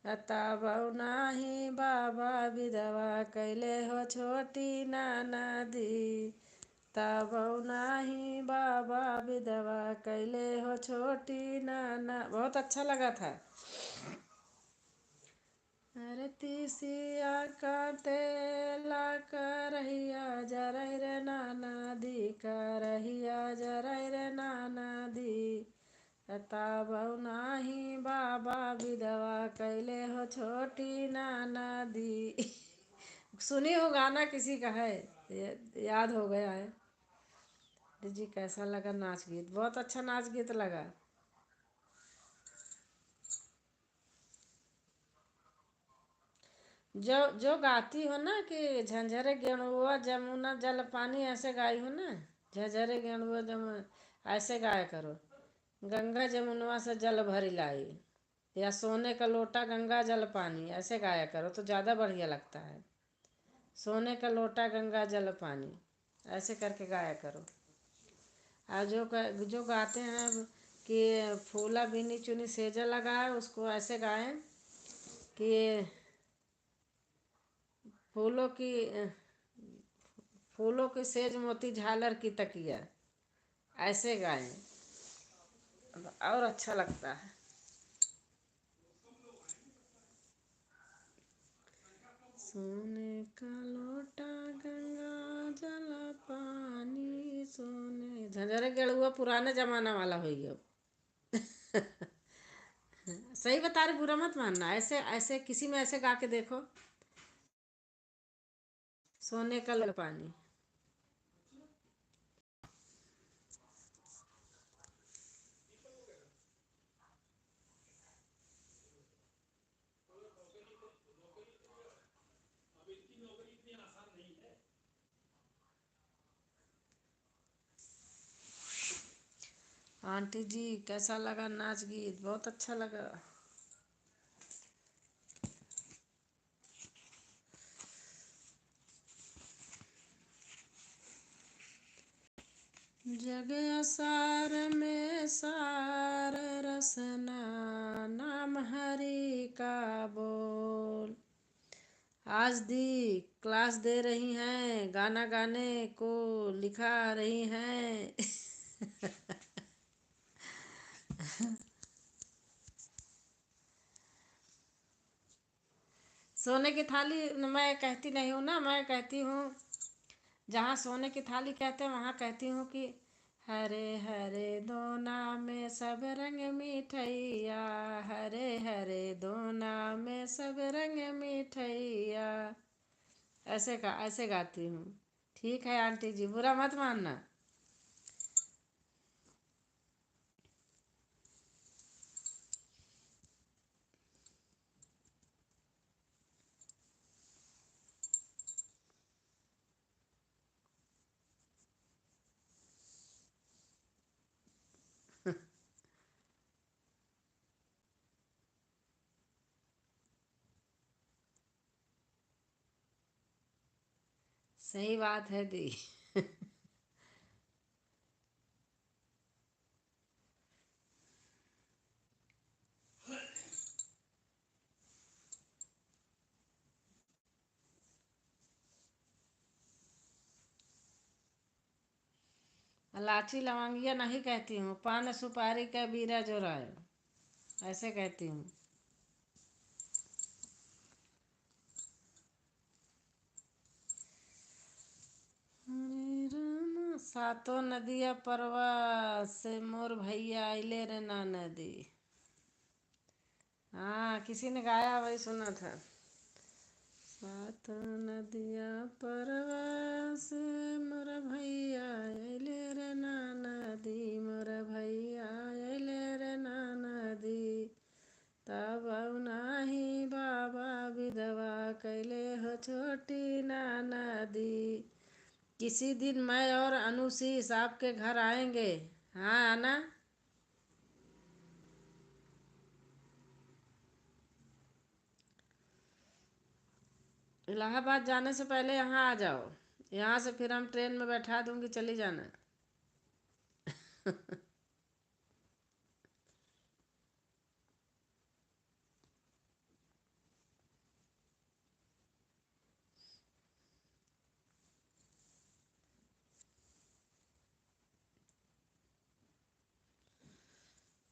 तब नाही बाबा विधवा कैले हो छोटी नाना दी। तब नाही बाबा विधवा कैले हो छोटी नाना। बहुत अच्छा लगा था। अरे तीसिया काटे ला करहिया जरई रे नाना दी, करहिया जरई रे नाना दी। तब नाही बाबा विधवा कैले हो छोटी नाना दी। सुनी हो गाना किसी का है, याद हो गया है। जी कैसा लगा नाच गीत? बहुत अच्छा नाच गीत लगा। जो जो गाती हो ना कि झंझरे गेणुआ जमुना जल पानी, ऐसे गाई हो ना। झंझरे गेणुआ जमुना ऐसे गाया करो। गंगा जमुनवा से जल भरी लाई, या सोने का लोटा गंगा जल पानी, ऐसे गाया करो तो ज़्यादा बढ़िया लगता है। सोने का लोटा गंगा जल पानी, ऐसे करके गाया करो। और जो गाते हैं कि फूला बिनी चुनी सेजा लगाए, उसको ऐसे गाएं कि फूलों की फूलों की सेज मोती झालर की तकिया, ऐसे गाएं और अच्छा लगता है। सोने का लोटा गंगा जल पानी, सोने झंझरे गेड़ुआ पुराने जमाना वाला हो गया। सही बता रही, बुरा मत मानना। ऐसे ऐसे किसी में ऐसे गा के देखो। सोने का लोटा पानी। आंटी जी कैसा लगा नाच गीत? बहुत अच्छा लगा। जग असार में सार रसना, नाम हरि का बोल। आज दी क्लास दे रही हैं, गाना गाने को लिखा रही हैं। सोने की थाली मैं कहती नहीं हूँ ना, मैं कहती हूँ जहाँ सोने की थाली कहते हैं वहाँ कहती हूँ कि हरे हरे दोना में सब रंग मिठैया, हरे हरे दोना में सब रंग मिठैया, ऐसे गाती हूँ। ठीक है आंटी जी, बुरा मत मानना। सही बात है दी। इलायची लवंगिया नहीं कहती हूँ, पान सुपारी का बीरा जो राय, ऐसे कहती हूँ। हरे राम सातो नदिया परवा से मोर भैया अइले रे ना नदी। हाँ, किसी ने गाया, वही सुना था। सातो नदिया परवा से मोर भैया अइले रे ना नदी, मोर भैया अइले रे ना नदी। तब नाही बाबा विधवा कैले हो छोटी ना नदी। किसी दिन मैं और अनुशीष आपके घर आएंगे। हाँ आना। इलाहाबाद जाने से पहले यहाँ आ जाओ। यहाँ से फिर हम ट्रेन में बैठा दूंगी, चली जाना।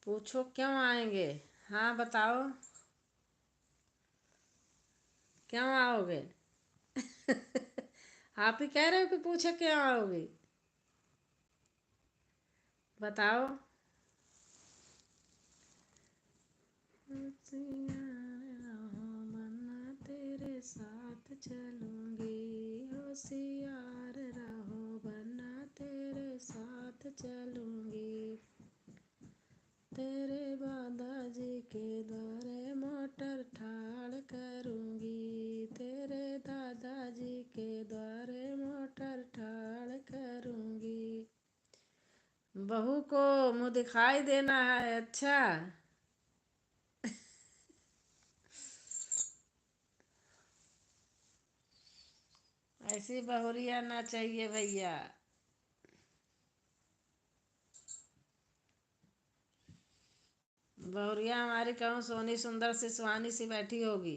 पूछो क्यों आएंगे। हाँ बताओ, क्यों आओगे? आप ही कह रहे हो कि पूछे क्यों आओगी। बताओ। होशियार रहो वरना तेरे साथ चलूंगी, होशियार रहो वरना तेरे साथ चलूंगी, तेरे दादाजी के द्वारे मोटर ठाड़ करूंगी, तेरे दादाजी के द्वारे मोटर ठाड़ करूंगी। बहू को मुँह दिखाई देना है। अच्छा। ऐसी बहुरिया ना चाहिए भैया। बहुरिया हमारी कहूँ सोनी सुंदर सी सुहानी सी बैठी होगी।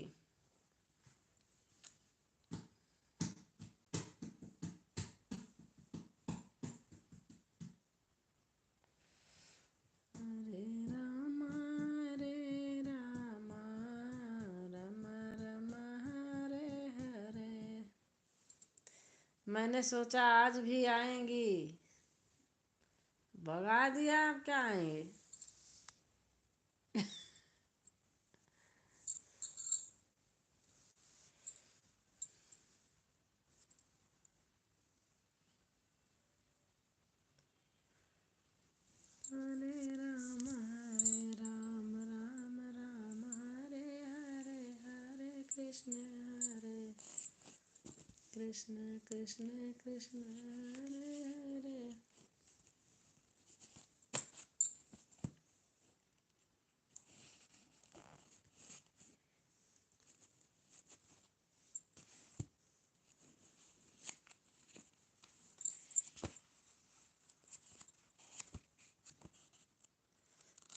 हरे रामा रामा राम राम हरे हरे। मैंने सोचा आज भी आएंगी, भगा दिया। आप क्या आएंगे? हरे राम राम राम हरे हरे, हरे कृष्ण कृष्ण कृष्ण कृष्ण हरे हरे।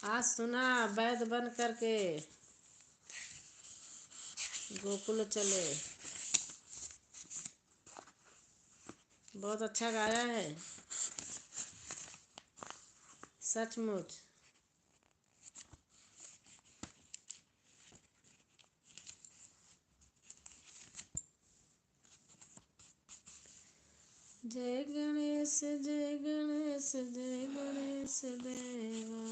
आज सुना वैद बन करके गोकुल चले। बहुत अच्छा गाया है, सचमुच। जय गणेश जय गणेश जय गणेश देवा,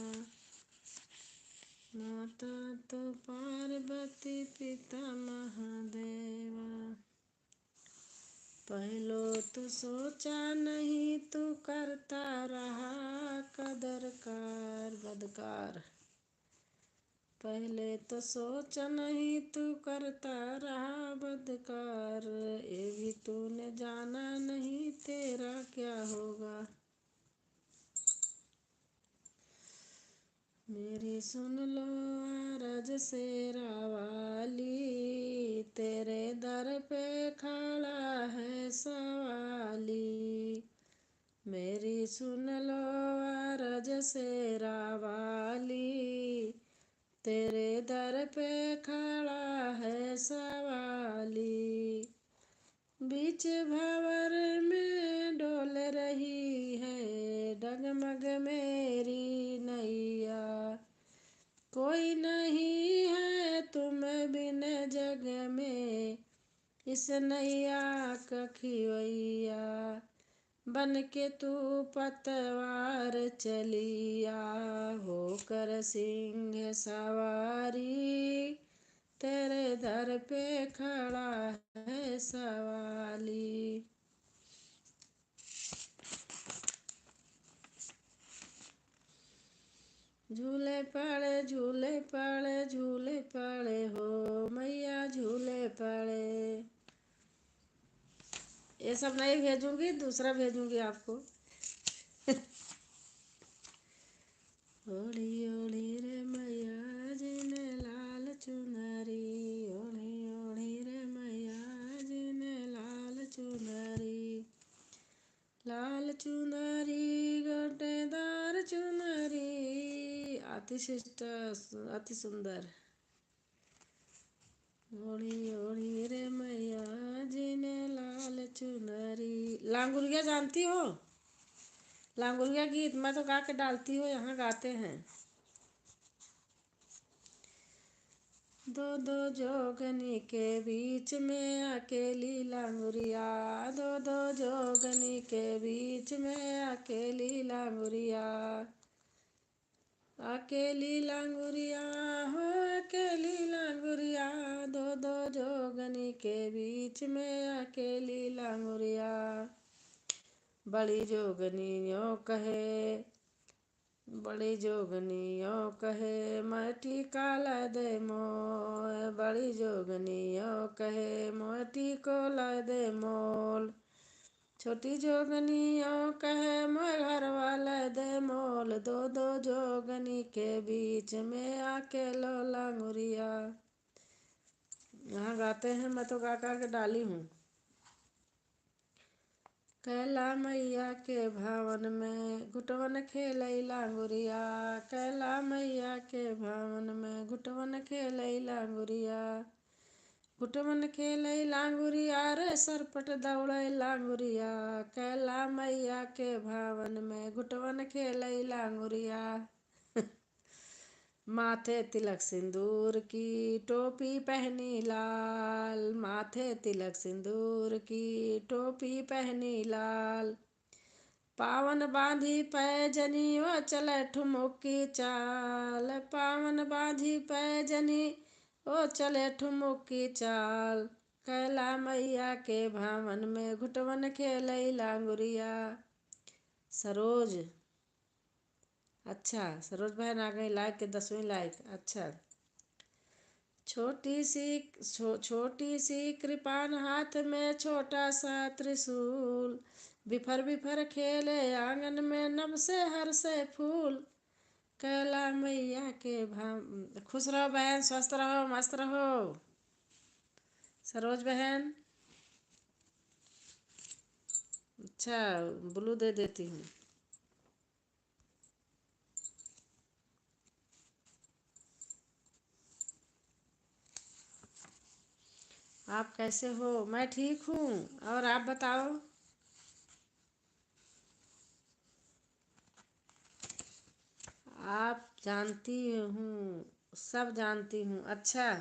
माता तो पार्वती पिता महादेवा, पहलो तो सोचा नहीं तू करता रहा कदर कार बदकार, पहले तो सोचा नहीं तू करता रहा बदकार, ये भी तूने जाना नहीं तेरा क्या होगा। मेरी सुन लो अरज शेरा वाली, तेरे दर पे खड़ा है सवाली, मेरी सुन लो अरज शेरा वाली, तेरे दर पे खड़ा है सवाली, बीच भंवर में डोल रही है डगमग मेरी नैया, कोई नहीं है तुम बिन जग में इस नैया का खिवैया, बन के तू पतवार चलिया होकर सिंह सवारी, तेरे दर पे खड़ा है सवाली। झूले पड़े झूले पड़े झूले पड़े हो मैया झूले पड़े, ये सब नहीं भेजूंगी, दूसरा भेजूंगी आपको। ओढ़ी ओढ़ी रे मैया जी ने लाल चुनरी, ओढ़ी ओढ़ी रे मैया जी ने लाल चुनरी, लाल चुनरी गोटेदार चुनरी, अति शिष्ट अति सुंदर। ओढ़ी ओढ़ी रे मैया जी ने लाल चुनरी। लांगुरिया जानती हो? लांगुरिया गीत मैं तो गा के डालती हूँ, यहाँ गाते हैं। दो दो जोगनी के बीच में अकेली लांगुरिया, दो दो जोगनी के बीच में अकेली लांगुरिया, अकेली लांगुरिया हो अकेली लांगुरिया, दो दो जोगनी के बीच में अकेली लांगुरिया, बड़ी जोगनी यो कहे, बड़ी जोगनी यो कहे मैं टीका ला दे मोल, बड़ी जोगनी यो कहे मैं टीको ला दे मोल, छोटी जोगनी यो कहे मैं घर वाला दे मोल, दो दो जोगनी के बीच में आके लो लांगुरिया। यहाँ गाते हैं, मैं तो गा गा के डाली हूँ। कैला मैया के भवन में घुटवन खेलई लांगुरिया, कैला मैया के भवन में घुटवन खेलई लांगुरिया, घुटवन खेलई लांगुरिया रे सरपट दौड़ई लांगुरिया, कैला मैया के भवन में घुटवन खेलई लांगुरिया। माथे तिलक सिंदूर की टोपी पहनी लाल, माथे तिलक सिंदूर की टोपी पहनी लाल, पावन बांधी पैजनी वो चले ठुमुक की चाल, पावन बांधी पैजनी वो चले ठुमुक की चाल, कैला मैया के भवन में घुटवन खेलई लांगुरिया। सरोज, अच्छा सरोज बहन आ गई लाइक के 10वीं लाइक। अच्छा, छोटी सी कृपान हाथ में छोटा सा त्रिशूल, बिफर बिफर खेले आंगन में नभ से हर से फूल, कैला मैया के भाव। खुश रहो बहन, स्वस्थ रहो, मस्त रहो। सरोज बहन, अच्छा ब्लू दे देती हूँ। आप कैसे हो? मैं ठीक हूँ, और आप बताओ? आप जानती हूँ, सब जानती हूँ। अच्छा,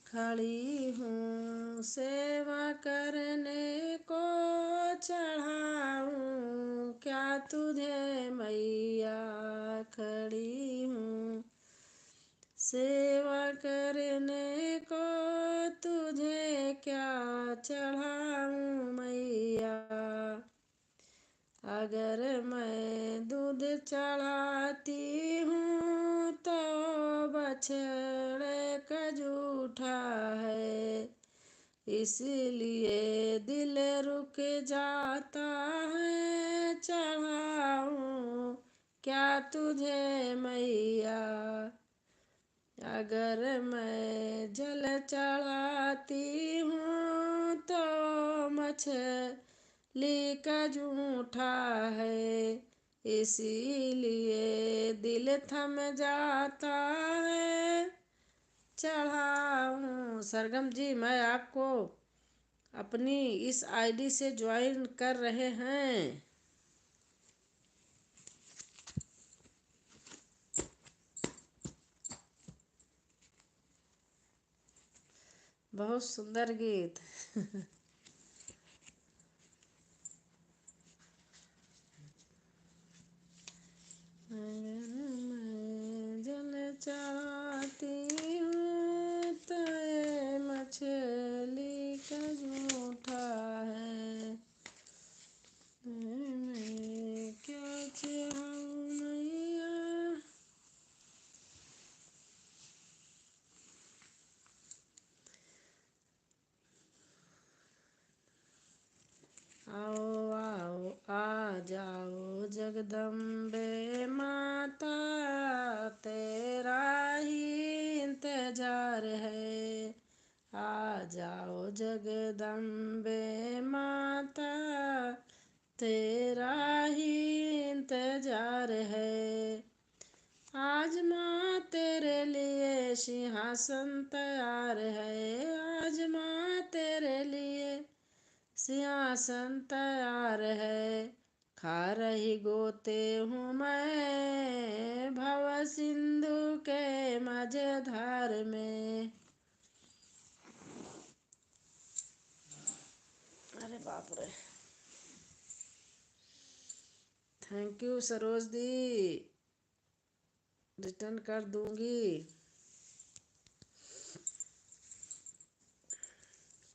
खड़ी हूँ सेवा करने को चढ़ाऊँ क्या तुझे मैया, खड़ी हूँ सेवा करने को तुझे क्या चढ़ाऊँ मैया, अगर मैं दूध चढ़ाती हूँ तो बछड़े का जूठा है, इसलिए दिल रुक जाता है, चढ़ाऊँ क्या तुझे मैया, अगर मैं जल चढ़ाती हूँ तो मछली का जूठा है, इसीलिए दिल थम जाता है, चढ़ाऊँ। सरगम जी, मैं आपको अपनी इस आईडी से ज्वाइन कर रहे हैं। बहुत सुंदर गीत। मैं जल चढ़ाती हूँ तो ये मछली जगदम्बे माता तेरा ही इंतजार है। आ जाओ जगदम्बे माता तेरा ही इंतजार है। आज माँ तेरे लिए सिंहासन तैयार है। आज माँ तेरे लिए सिंहासन तैयार है। खा रही गोते हूँ मैं भव सिंधु के मझधार में। अरे बाप रे। Thank you Saroj the, return कर दूंगी।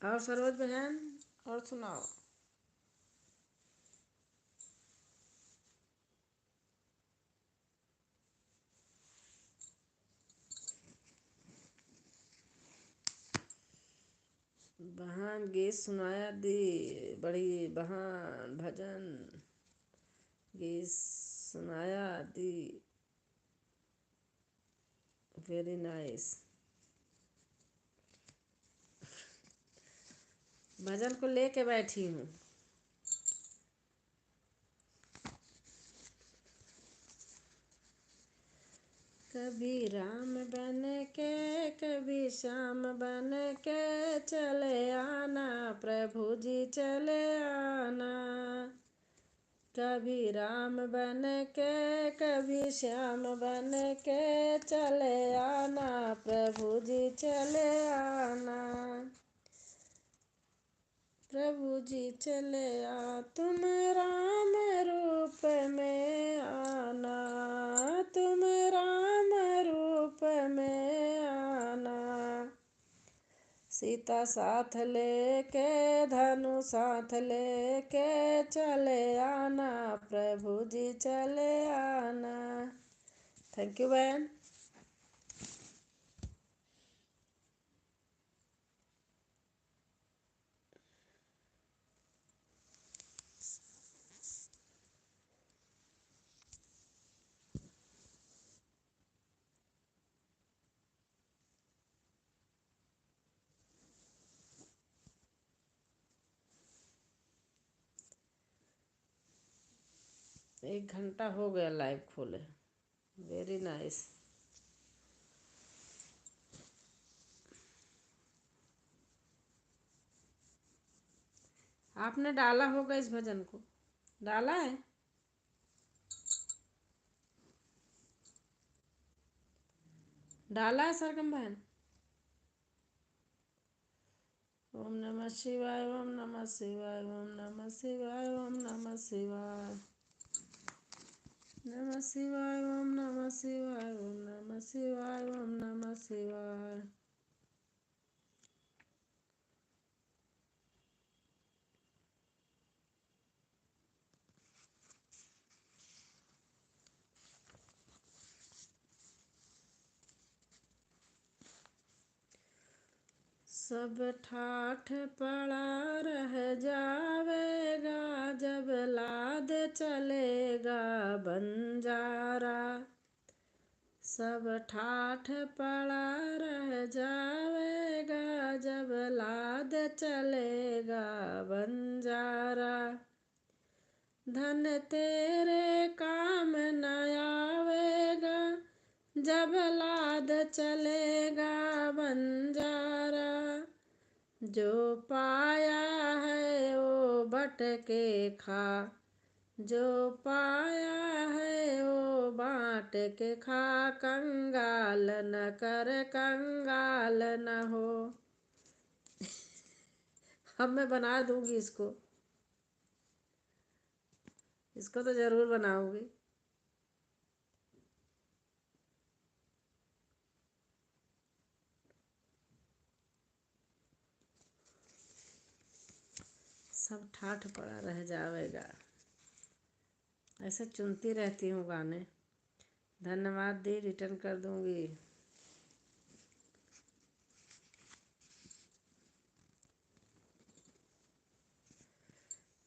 और सरोज बहन और सुनाओ। बहन गीत सुनाया दी, बड़ी बहन भजन गीत सुनाया दी, वेरी नाइस। भजन को लेके बैठी हूँ। कभी राम बन के कभी श्याम बन के चले आना प्रभु जी चले आना। कभी राम बन के कभी श्याम बन के चले आना प्रभु जी चले आना। प्रभु जी चले आ तुम राम रूप में आना, तुम राम रूप में आना। सीता साथ लेके धनु साथ लेके चले आना प्रभु जी चले आना। थैंक यू बहन। एक घंटा हो गया लाइव खोले, वेरी नाइस। आपने डाला होगा इस भजन को, डाला है? डाला है सरगम बहन? ओम नमः शिवाय ओम नमः शिवाय ओम नमः शिवाय ओम नमः शिवाय नमः शिवाय ओम नमः शिवाय ओम नमः शिवाय ओम नमः शिवाय। सब ठाठ पड़ा रह जावेगा जब लाद चलेगा बंजारा। सब ठाठ पड़ा रह जावेगा जब लाद चलेगा बंजारा। धन तेरे काम न आवेगा जब लाद चलेगा बंजारा। जो पाया है वो भटके खा, जो पाया है वो बाँट के खा। कंगाल न कर कंगाल न हो। अब मैं बना दूंगी इसको, इसको तो जरूर बनाऊंगी। सब ठाठ पड़ा रह जावेगा, ऐसे चुनती रहती हूँ गाने। धन्यवाद दी, रिटर्न कर दूंगी।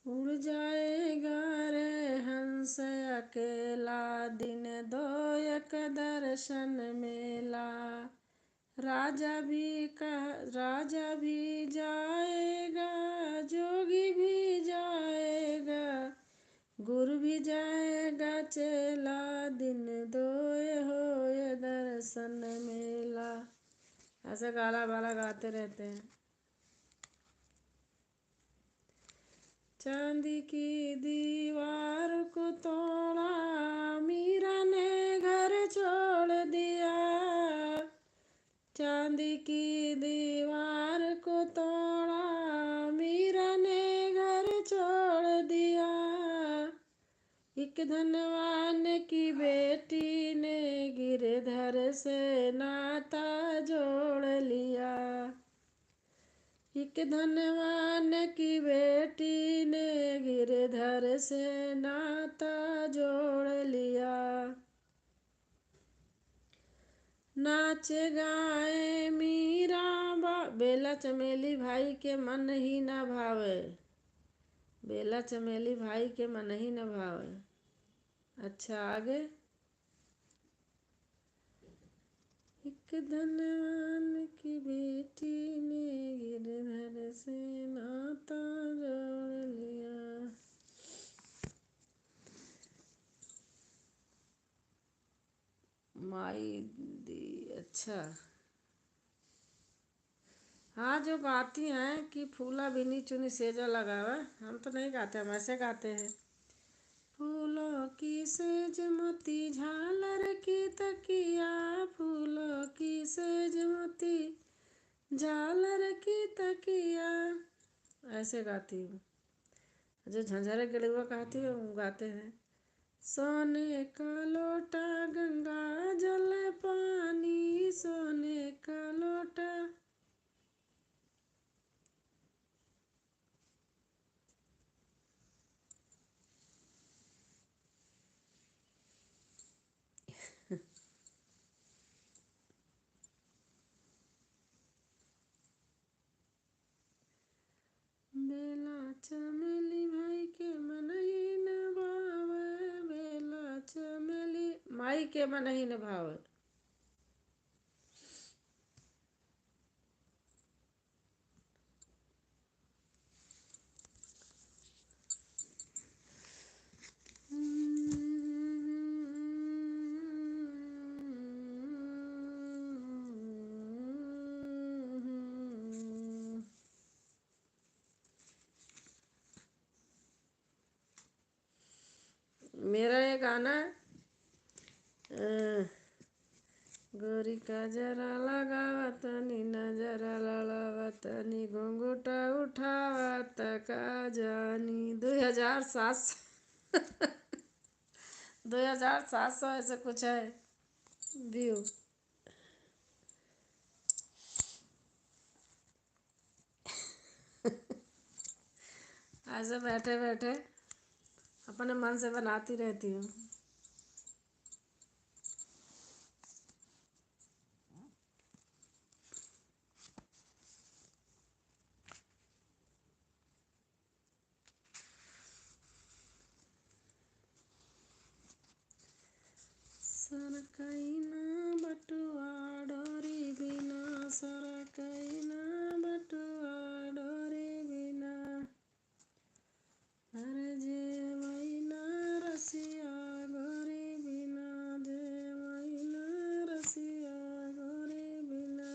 उड़ जाएगा रे हंस अकेला, दिन दो एक दर्शन मेला। राजा भी जाएगा, जोगी भी जाएगा, गुरु भी जाएगा चेला, दिन दोए होए दर्शन मेला। ऐसे गाला बाला गाते रहते हैं। चांदी की दीवार को तोड़ा, मीरा ने घर छोड़ दिया। चांदी की दीवार को तोड़ा, मीरा ने घर छोड़ दिया। एक धनवान की बेटी ने गिरधर से नाता जोड़ लिया। एक धनवान की बेटी ने गिरधर से नाता जोड़ लिया। नाच गाए मीरा बेला चमेली भाई के मन ही न भावे। बेला चमेली भाई के मन ही न भावे। अच्छा आगे। एक धनवान की बेटी ने गिरधर से नाता जोड़ लिया। माई दी। अच्छा हाँ, जो गाती हैं कि फूला बिनी चुनी सेजा लगावे, हम तो नहीं गाते, हम ऐसे गाते हैं। फूलों की सेज मोती झालर की तकिया, फूलों की सेज मोती झालर की तकिया, ऐसे गाती हूँ। जो झंझरे गड़ुआ कहती है वो गाते हैं। सोने का लोटा गंगा जल पानी, सोने का लोटा। बेला चमेली भाई के मन ही न भावे, बेला चमेली माई के मन ही न भावे। मेरा ये गाना गोरी का जरा लगावतनी नजरा लड़ावतनी, घुंघुटा उठावत का जानी। 2700 2700 ऐसे कुछ है व्यू। ऐसे बैठे बैठे अपने मन से बनाती रहती हूँ। सरकैना बटुआ डोरी बिना, सरकैना बटुआ डोरी बिना, अरे जेवैना रसिया गोरी बिना, जेवैना रसिया गोरी बिना।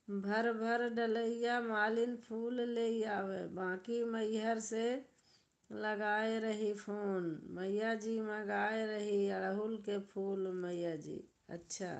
भर भर डलैया मालिन फूल ले आवे, बाकी मैहर से लगाए रही फोन, मैया जी मंगाए रही अड़हुल के फूल मैया जी। अच्छा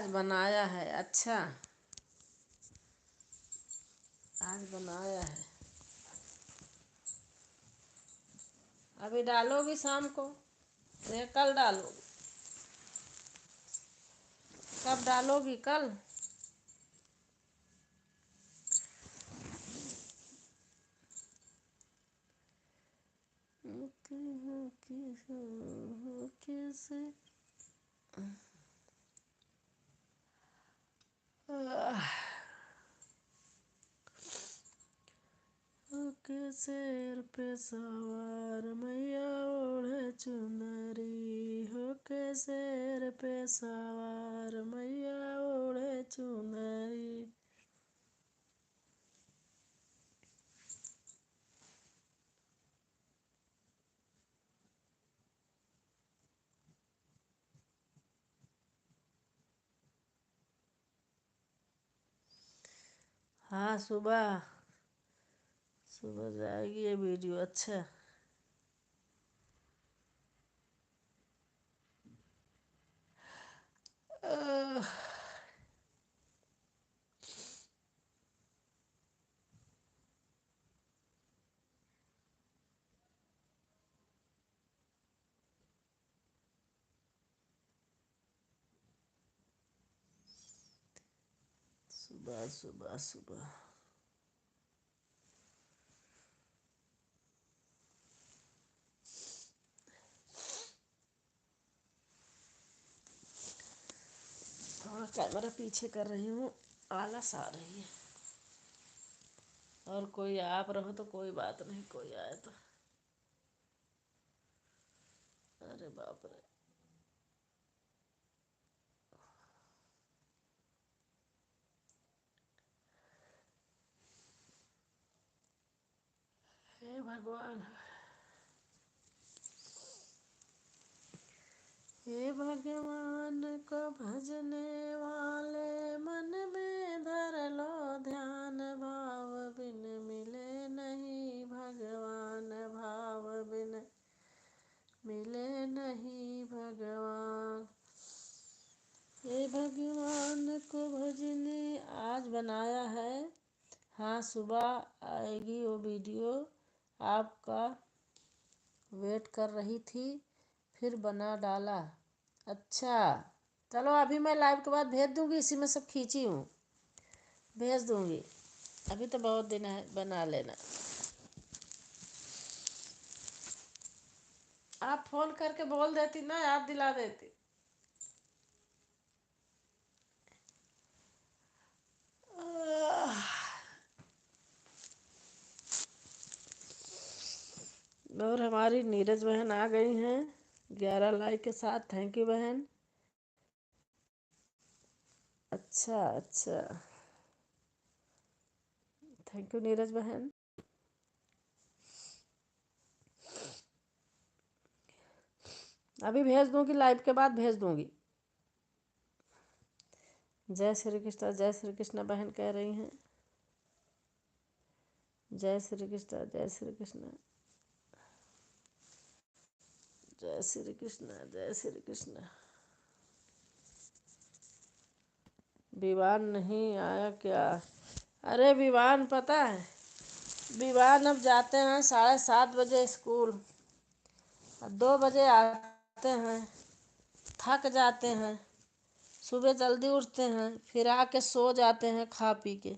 बनाया है। अच्छा, आज बनाया है। अभी डालोगी शाम को या कल डालोगी? कब डालोगी? कल? कैसे के शेर पे सवार मैया ओढ़े चुनरी, हो के शेर पे सवार मैया ओढ़े चुनरी। हाँ, सुबह सुबह जाएगी ये वीडियो। अच्छा, सुबह सुबह सुबह। थोड़ा कैमरा पीछे कर रही हूँ, आलस आ रही है। और कोई आप रहो तो कोई बात नहीं, कोई आए तो। अरे बाप रे। हे भगवान, हे भगवान को भजने वाले मन में धर लो ध्यान, भाव बिन मिले नहीं भगवान, भाव बिन मिले नहीं भगवान। हे भगवान को भजने आज बनाया है। हाँ, सुबह आएगी वो वीडियो। आपका वेट कर रही थी, फिर बना डाला। अच्छा, चलो अभी मैं लाइव के बाद भेज दूंगी, इसी में सब खींची हूँ, भेज दूंगी। अभी तो बहुत दिन है, बना लेना। आप फोन करके बोल देती ना, याद दिला देती। और हमारी नीरज बहन आ गई हैं 11 लाइक के साथ। थैंक यू बहन। अच्छा अच्छा, थैंक यू नीरज बहन। अभी भेज दूंगी, लाइव के बाद भेज दूंगी। जय श्री कृष्ण, जय श्री कृष्ण बहन कह रही हैं। जय श्री कृष्ण, जय श्री कृष्ण, जय श्री कृष्ण, जय श्री कृष्ण। विवान नहीं आया क्या? अरे विवान पता है, विवान अब जाते हैं 7:30 बजे स्कूल, 2 बजे आते हैं, थक जाते हैं, सुबह जल्दी उठते हैं, फिर आके सो जाते हैं खा पी के।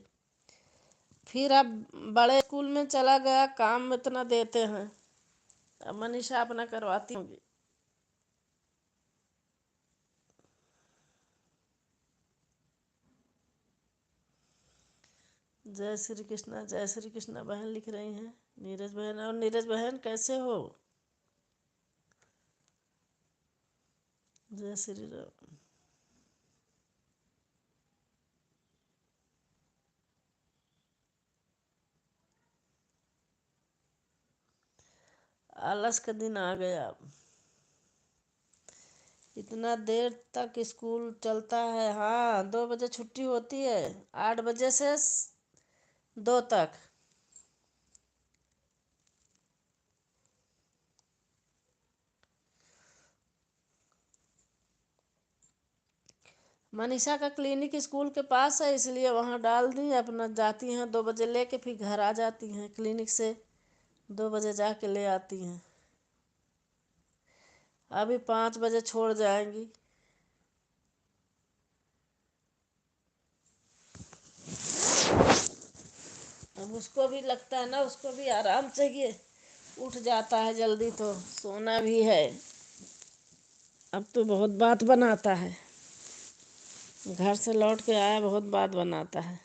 फिर अब बड़े स्कूल में चला गया, काम इतना देते हैं। अब मनीषा अपना करवाती होंगी। जय श्री कृष्णा, जय श्री कृष्णा बहन लिख रही हैं नीरज बहन। और नीरज बहन कैसे हो? जय श्री राम। आलस का दिन आ गया। इतना देर तक स्कूल चलता है। हाँ, 2 बजे छुट्टी होती है, 8 बजे से 2 तक। मनीषा का क्लिनिक स्कूल के पास है, इसलिए वहाँ डाल दी। अपना जाती हैं 2 बजे लेके, फिर घर आ जाती हैं क्लिनिक से। 2 बजे जाके ले आती हैं। अभी 5 बजे छोड़ जाएंगी। अब उसको भी लगता है ना, उसको भी आराम चाहिए। उठ जाता है जल्दी तो सोना भी है। अब तो बहुत बात बनाता है। घर से लौट के आया, बहुत बात बनाता है।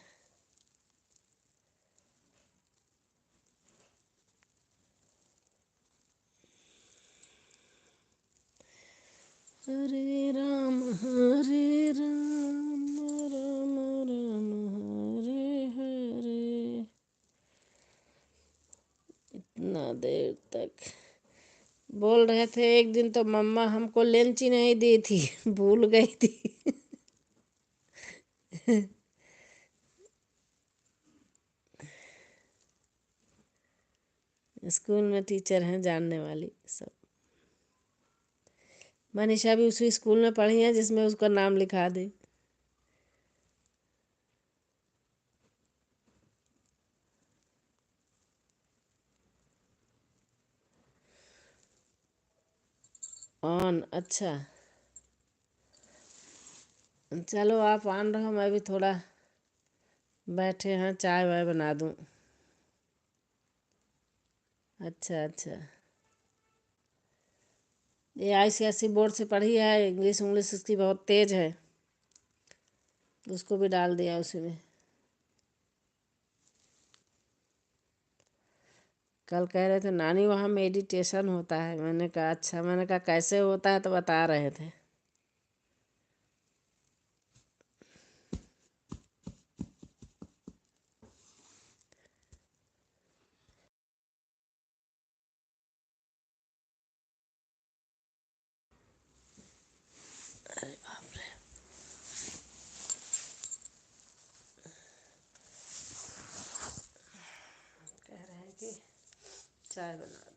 हरे राम राम राम हरे हरे। इतना देर तक बोल रहे थे। एक दिन तो मम्मा हमको लेंची नहीं दी थी, भूल गई थी। स्कूल में टीचर हैं जानने वाली सब। मनीषा भी उसी स्कूल में पढ़ी है जिसमें उसका नाम लिखा दे। ऑन, अच्छा। चलो आप ऑन रहो, मैं भी थोड़ा बैठे हैं, चाय वाय बना दूं। अच्छा अच्छा। ये ICSE बोर्ड से पढ़ी है, इंग्लिश इंग्लिश उसकी बहुत तेज है। उसको भी डाल दिया उसी में। कल कह रहे थे नानी वहाँ मेडिटेशन होता है। मैंने कहा अच्छा। मैंने कहा कैसे होता है, तो बता रहे थे। कह रहे हैं कि चाय बना दो।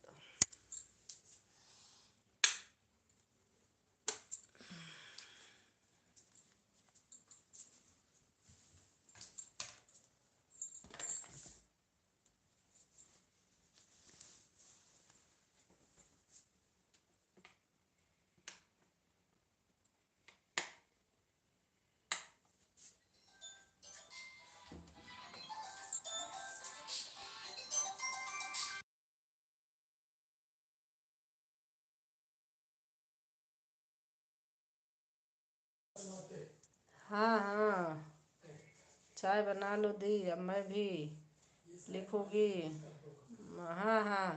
हाँ हाँ, चाय बना लो दी। अब मैं भी लिखूंगी। हाँ हाँ।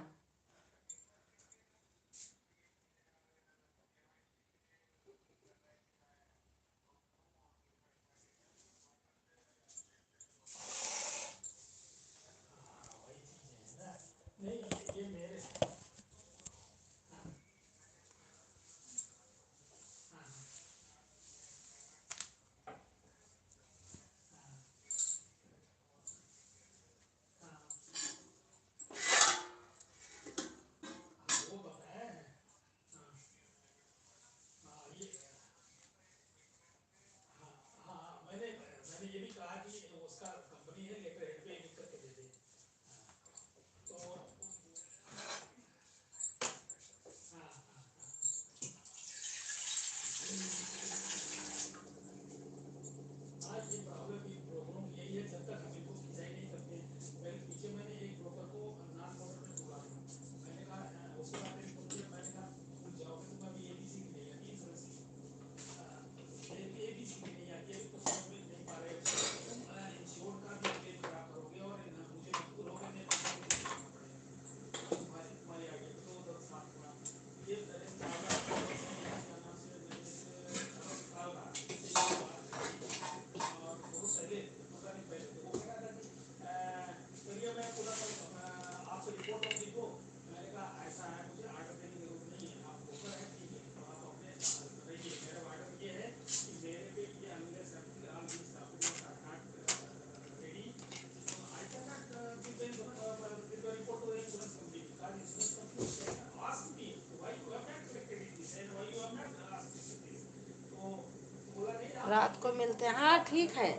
रात को मिलते हैं। हाँ ठीक है।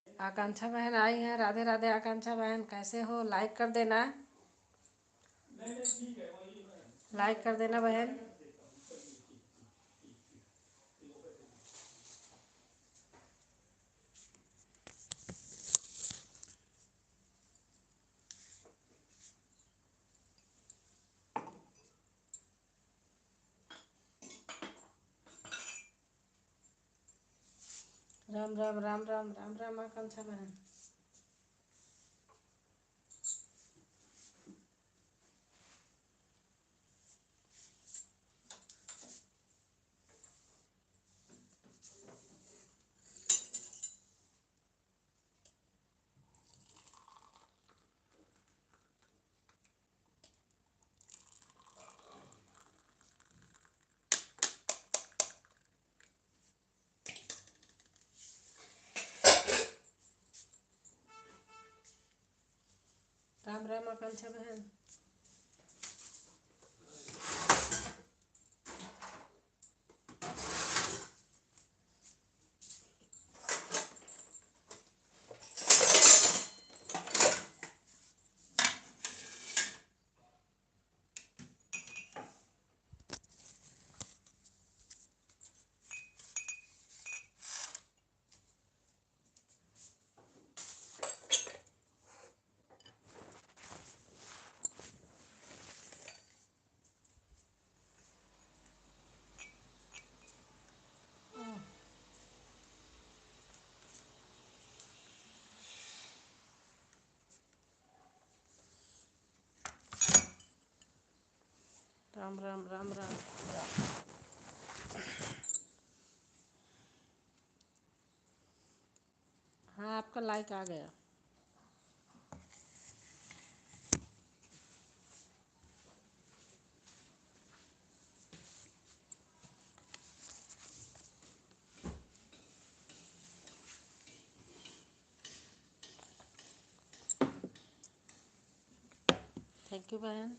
आकांक्षा बहन आई हैं। राधे राधे आकांक्षा बहन, कैसे हो? लाइक कर देना। लाइक कर देना बहन। राम राम राम राम राम राम आकांक्षा बहन। राम राम आकांक्षा बहन। राम राम राम राम। हाँ, आपका लाइक आ गया। थैंक यू बहन।